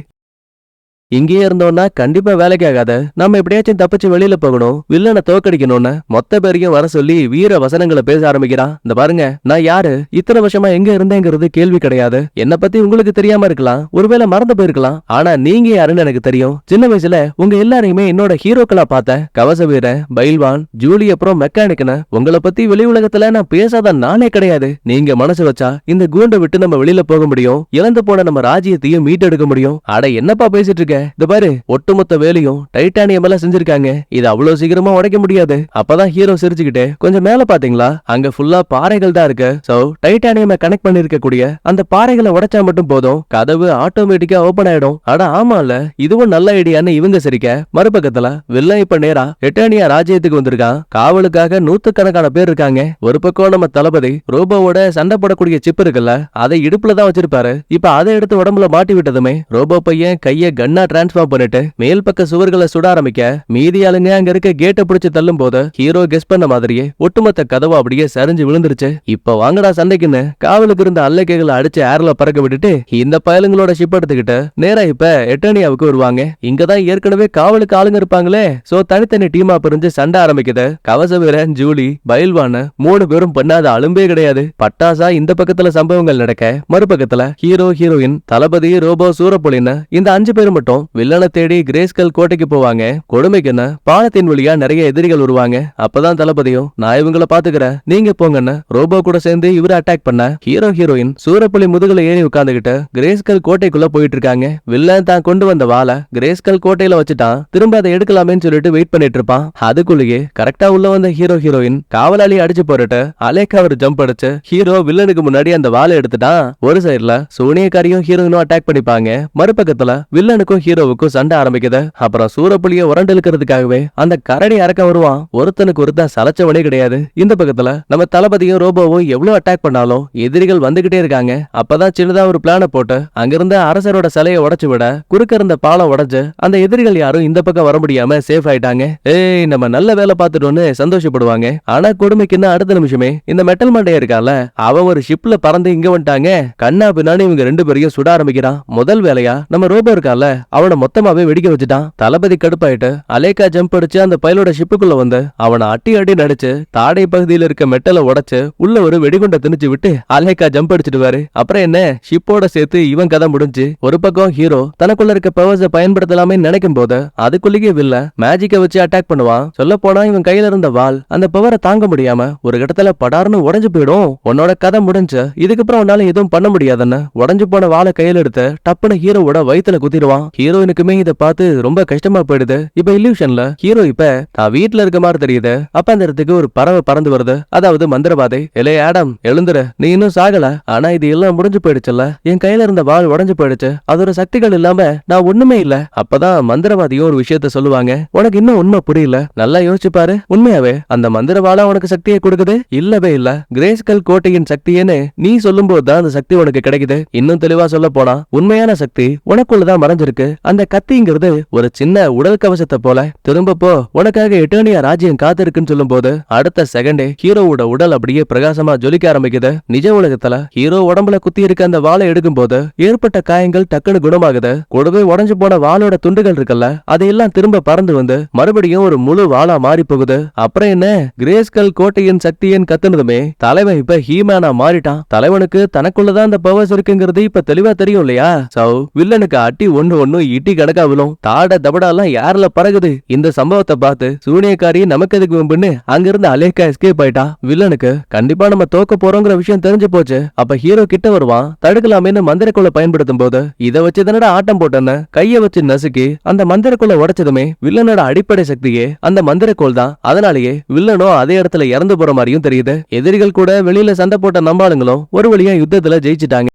இங்கேயே இருந்தோம்னா கண்டிப்பா வேலைக்கு ஆகாத. நம்ம எப்படியாச்சும் தப்பிச்சு வெளியில போகணும், வில்லனை தோக்கடிக்கணும்னு மொத்த பேரையும் வர சொல்லி வீர வசனங்களை பேச ஆரம்பிக்கிறான். இந்த பாருங்க நான் யாரு, இத்தனை வருஷமா எங்க இருந்தேங்கிறது கேள்வி கிடையாது. என்ன பத்தி உங்களுக்கு தெரியாம இருக்கலாம், ஒருவேளை மறந்து போயிருக்கலாம். ஆனா நீங்க யாருன்னு எனக்கு தெரியும். சின்ன வயசுல உங்க எல்லாரையுமே என்னோட ஹீரோக்களா பார்த்தேன். கவச வீரன், பைல்வான், ஜூலி அப்புறம் மெக்கானிக்னு உங்களை பத்தி வெளி உலகத்துல நான் பேசாத நாளே கிடையாது. நீங்க மனசு வச்சா இந்த கூண்டை விட்டு நம்ம வெளியில போக முடியும், இழந்து போன நம்ம ராஜ்யத்தையும் மீட்டெடுக்க முடியும். அட என்னப்பா பேசிட்டு இருக்க, இந்த பாரு ஒட்டுமொத்த வேலையும் டைட்டானியம் எல்லாம் செஞ்சிருக்காங்க, இது அவ்வளவு சீக்கிரமா உடைக்க முடியாது. அப்பதான் ஹீரோ சிரிச்சுக்கிட்டே கொஞ்சம் மேல பாத்தீங்களா அங்க ஃபுல்லா பாறைகள் தான் இருக்கு. சோ டைட்டானியம் கனெக்ட் பண்ணி இருக்க கூடிய அந்த பாறைகளை உடைச்சா மட்டும் போதும், கதவு ஆட்டோமேட்டிக்கா ஓபன் ஆயிடும். அட ஆமால இதுவும் நல்ல ஐடியான்னு இவங்க சிரிக்க மறுபக்கத்துல வில்லன் இப்ப நேரா எட்டானியா ராஜ்யத்துக்கு வந்திருக்கான். காவலுக்காக நூத்துக்கணக்கான பேர் இருக்காங்க. ஒரு பக்கம் நம்ம தளபதி ரோபோவோட சண்டை போடக்கூடிய சிப் இருக்குல்ல அதை இடுப்புல தான் வச்சிருப்பாரு. இப்ப அதை எடுத்து உடம்புல மாட்டி விட்டதுமே ரோபோ பையன் கைய கன்னா டிரான்ஸ்ஃபார் பண்ணிட்டு மேல் பக்க சுவர்களை சுட ஆரம்பிக்க மீதி ஆளுங்க அங்க இருக்க கேட்டை பிடிச்சு தள்ளும் போது ஹீரோ கெஸ் பண்ண மாதிரியே ஒட்டுமொத்த கதவு அப்படியே சரிஞ்சு விழுந்துருச்சு. இப்ப வாங்கடா சண்டைக்குன்னு காவலுக்கு இருந்த அல்லக்கைகளை அடிச்சு ஏர்ல பறக்க விட்டுட்டு இந்த பயலுங்களோட ஷிப் எடுத்துக்கிட்டு நேரா இப்ப எட்டனியாவுக்கு வருவாங்க. இங்கதான் ஏற்கனவே காவலுக்கு ஆளுங்க இருப்பாங்களே. சோ தனித்தனி டீமா பிரிஞ்சு சண்டை ஆரம்பிக்குது. கவச வீரன், ஜூலி, பைல்வான 3 பேரும் பண்ணாத அலும்பே கிடையாது. பட்டாசா இந்த பக்கத்துல சம்பவங்கள் நடக்க மறுபக்கத்துல ஹீரோ, ஹீரோயின், தளபதி, ரோபோ, சூரப்புலின்னு இந்த 5 பேரும் மட்டும் வில்லனை தேடி கிரேஸ்கல் கோட்டைக்கு போவாங்க. கொடுமைக்குன்னு பாலத்தின் வழியா நிறைய எதிரிகள் வருவாங்க. அப்பதான் தளபதியும் நான் இவங்களை பாத்துக்கிறேன் நீங்க போங்கன்னு ரோபோ கூட சேர்ந்து இவரை அட்டாக் பண்ண ஹீரோ, ஹீரோயின் சூரப்புலி முதுகுல ஏறி உட்கார்ந்துகிட்டு கிரேஸ்கல் கோட்டைக்குள்ள போயிட்டு இருக்காங்க. வில்லன் தான் கொண்டு வந்த வாளை கிரேஸ்கல் கோட்டையில வச்சுட்டான். திரும்ப அதை எடுக்கலாமேன்னு சொல்லிட்டு வெயிட் பண்ணிட்டு இருப்பான். அதுக்குள்ளேயே கரெக்டா உள்ள வந்த ஹீரோ, ஹீரோயின் காவலாளி அடிச்சு போட்டுட்டு அலேக்கா அவர் ஜம்ப் அடிச்சு ஹீரோ வில்லனுக்கு முன்னாடி அந்த வாளை எடுத்துட்டான். ஒரு சைடுல சோனியக்காரியும் ஹீரோயினும் அட்டாக் பண்ணிப்பாங்க. மறுபக்கத்துல வில்லனுக்கும் ஹீரோவுக்கும் சண்டை ஆரம்பிக்குது. அப்புறம் சூரப்புலிய உரண்டு இழுக்கிறதுக்காகவே அந்த கரடி அரக்க வருவான். ஒருத்தனுக்கு ஒருத்தன் சலச்சவனே கிடையாது. இந்த பக்கத்துல நம்ம தளபதியும் ரோபோவும் எவ்வளவு அட்டாக் பண்ணாலும் எதிரிகள் வந்துகிட்டே இருக்காங்க. அப்பதான் சின்னதா ஒரு பிளான போட்டு அங்கிருந்த அரசரோட சிலையை உடைச்சு விட குறுக்க இருந்த பாலம் உடைச்சு அந்த எதிரிகள் யாரும் இந்த பக்கம் வர முடியாம சேஃப் ஆயிட்டாங்க. ஏய் நம்ம நல்ல வேலை பார்த்துட்டோன்னு சந்தோஷப்படுவாங்க. ஆனா கொடுமைக்குன்னு அடுத்த நிமிஷமே இந்த மெட்டல் மண்டைய இருக்கால அவன் ஒரு ஷிப்ல பறந்து இங்க வந்துட்டாங்க. கண்ணா பின்னாடி இவங்க ரெண்டு பேரையும் சுட ஆரம்பிக்கிறான். முதல் வேலையா நம்ம ரோபோ இருக்கால அவனை மொத்தமாவே வெடிக்க வச்சுட்டான். தளபதி கடுப்பாயிட்டு அலேக்கா ஜம்ப் அடிச்சு அந்த பைலோட ஷிப்புக்குள்ள வந்து அவனை அட்டி அடி நடிச்சு தாடை பகுதியில் இருக்க மெட்டலை உடைச்சு உள்ள ஒரு வெடிகுண்டை திணிச்சு விட்டு அலேக்கா ஜம்ப் அடிச்சிடுவாரு. அப்புறம் என்ன ஷிப்போட சேர்த்து இவன் கதை முடிஞ்சு. ஒரு பக்கம் ஹீரோ தனக்குள்ள இருக்க பவர்ஸை பயன்படுத்தலாமே நினைக்கும் போது அதுக்குள்ளேயே வில்ல மேஜிக்கை வச்சு அட்டாக் பண்ணுவான். சொல்ல போனா இவன் கையில இருந்த வால் அந்த பவரை தாங்க முடியாம ஒரு இடத்துல படார்னு உடைஞ்சு போயிடும். உன்னோட கதை முடிஞ்சு இதுக்கப்புறம் உன்னால எதுவும் பண்ண முடியாதுன்னு உடஞ்சு போன வாழை கையில எடுத்து டப்புன்னு ஹீரோவோட வயித்துல குத்திடுவான். ஹீரோயினுக்குமே இதை பார்த்து ரொம்ப கஷ்டமா போயிடுது. இப்ப இல்யூஷன்ல ஹீரோ இப்ப தான் வீட்டுல இருக்க மாதிரி தெரியுது. அப்ப அந்த இடத்துக்கு ஒரு பறவை பறந்து வருது. அதாவது மந்திரவாதி. எலே ஆடம் எழுந்துரு, நீ இன்னும் சாகல. ஆனா இது எல்லாம் முடிஞ்சு போயிடுச்சுல்ல, என் கையில இருந்த வாள் உடஞ்சு போயிடுச்சு, அதோட சக்திகள் இல்லாம நான் ஒண்ணுமே இல்ல. அப்பதான் மந்திரவாதியும் ஒரு விஷயத்த சொல்லுவாங்க. உனக்கு இன்னும் உண்மை புரியல, நல்லா யோசிச்சு பாரு. உண்மையாவே அந்த மந்திரவாளா உனக்கு சக்தியை கொடுக்குது? இல்லவே இல்ல, கிரேஸ்கல் கோட்டையின் சக்தியேன்னு நீ சொல்லும் போதுதான் அந்த சக்தி உனக்கு கிடைக்குது. இன்னும் தெளிவா சொல்ல போனா உண்மையான சக்தி உனக்குள்ளதான் மறைஞ்சிருக்கு. அந்த கத்திங்கிறது ஒரு சின்ன உடல் கவசத்தை போல. திரும்ப போ, உனக்காக எட்டர்னியா ராஜ்யம் காத்திருக்குன்னு சொல்லும் போது அடுத்த செகண்டே ஹீரோவோட உடல் அப்படியே பிரகாசமா ஜொலிக்க ஆரம்பிக்குது. நிஜ உலகத்துல ஹீரோ உடம்புல குத்தி இருக்க அந்த வாளை எடுக்கும் போது ஏற்பட்ட காயங்கள் டக்குன்னு குணமாகுது. கூடவே உடஞ்சு போன வாளோட துண்டுகள் இருக்குல்ல அதையெல்லாம் திரும்ப பறந்து வந்து மறுபடியும் ஒரு முழு வாளா மாறி போகுது. அப்புறம் என்ன, கிரேஸ்கல் கோட்டையின் சக்தியின் கத்துனதுமே தலைவன் இப்ப ஹீமேனா மாறிட்டான். தலைவனுக்கு தனக்குள்ளதான் அந்த பவர்ஸ் இருக்குங்கிறது இப்ப தெளிவா தெரியும் இல்லையா? சோ வில்லனுக்கு அட்டி ஒண்ணு இட்டி கணக்கா விழும். தாட தபடாலாம் யாருல பறகுது. இந்த சம்பவத்தை பார்த்து சூனியக்காரி நமக்கு எதுக்கு வெம்புன்னு அங்கிருந்து அலேக்கா எஸ்கேப் ஆயிட்டா. வில்லனுக்கு கண்டிப்பா நம்ம தோக்க போறோங்கிற விஷயம் தெரிஞ்சு போச்சு. அப்ப ஹீரோ கிட்ட வருவான். தடுக்கலாமேன்னு மந்திரக்குள்ள பயன்படுத்தும் போது இதை வச்சு தானடா ஆட்டம் போட்டேன்னு கைய வச்சு நசுக்கி அந்த மந்திரக்குள்ள உடைச்சதுமே வில்லனோட அடிப்படை சக்தியே அந்த மந்திரக்கோள் தான். அதனாலேயே வில்லனோ அதே இடத்துல இறந்து போற மாதிரியும் தெரியுது. எதிரிகள் கூட வெளியில சண்டை போட்ட நம்பாளுங்களும் ஒரு வழியா யுத்தத்துல ஜெயிச்சிட்டாங்க.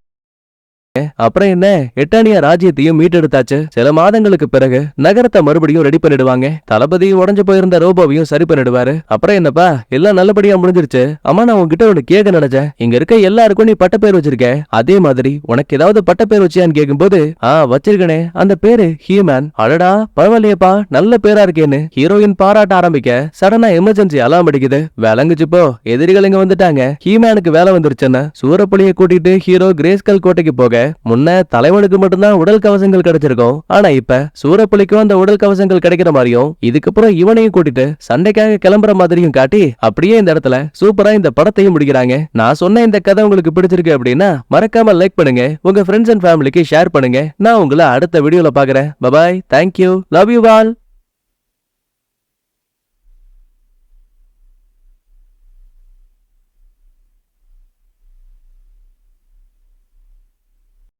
அப்புறம் என்ன, எட்டானியா ராஜ்யத்தையும் மீட்டெடுத்தாச்சு. சில மாதங்களுக்கு பிறகு நகரத்தை மறுபடியும் ரெடி பண்ணிடுவாங்க. தளபதி உடஞ்சு போயிருந்த ரோபோவையும் சரி பண்ணிடுவாரு. அப்புறம் என்னப்பா எல்லாம் நல்லபடியா முடிஞ்சிருச்சு. அம்மா நான் உங்ககிட்ட ஒண்ணு கேட்க நினைச்சேன். இங்க இருக்க எல்லாருக்கும் நீ பட்ட பேர் வச்சிருக்க, அதே மாதிரி உனக்கு ஏதாவது பட்ட பேர் வச்சியான்னு கேட்கும்போது வச்சிருக்கனே, அந்த பேரு ஹீமேன். அடடா பரவாயில்லையப்பா, நல்ல பேரா இருக்கேன்னு ஹீரோயின் பாராட்ட ஆரம்பிக்க சடனா எமர்ஜென்சி அலாம் அடிக்குது. விளங்குச்சு போ, எதிரிகள் இங்க வந்துட்டாங்க, ஹீமேனுக்கு வேலை வந்துருச்சுன்னு சூரப்புலியை கூட்டிட்டு ஹீரோ கிரேஸ்கல் கோட்டைக்கு போக முன்ன தலைவனுக்கு மட்டும்தான் உடல் கவசங்கள் கிடைச்சிருக்கும். ஆனா இப்ப சூரப்புலிக்கும் அந்த உடல் கவசங்கள் கிடைக்கிற மாதிரியும் இதுக்கப்புறம் இவனையும் கூட்டிட்டு சண்டைக்காக கிளம்புற மாதிரியும் காட்டி அப்படியே இந்த இடத்துல சூப்பரா இந்த படத்தையும் முடிக்கிறாங்க. நான் சொன்ன இந்த கதை உங்களுக்கு பிடிச்சிருக்கு அப்படின்னா மறக்காம லைக் பண்ணுங்க, உங்க ஃப்ரெண்ட்ஸ் அண்ட் ஃபேமிலிக்கு ஷேர் பண்ணுங்க. நான் உங்களை அடுத்த வீடியோல பாக்குறேன். Bye, thank you, love you all.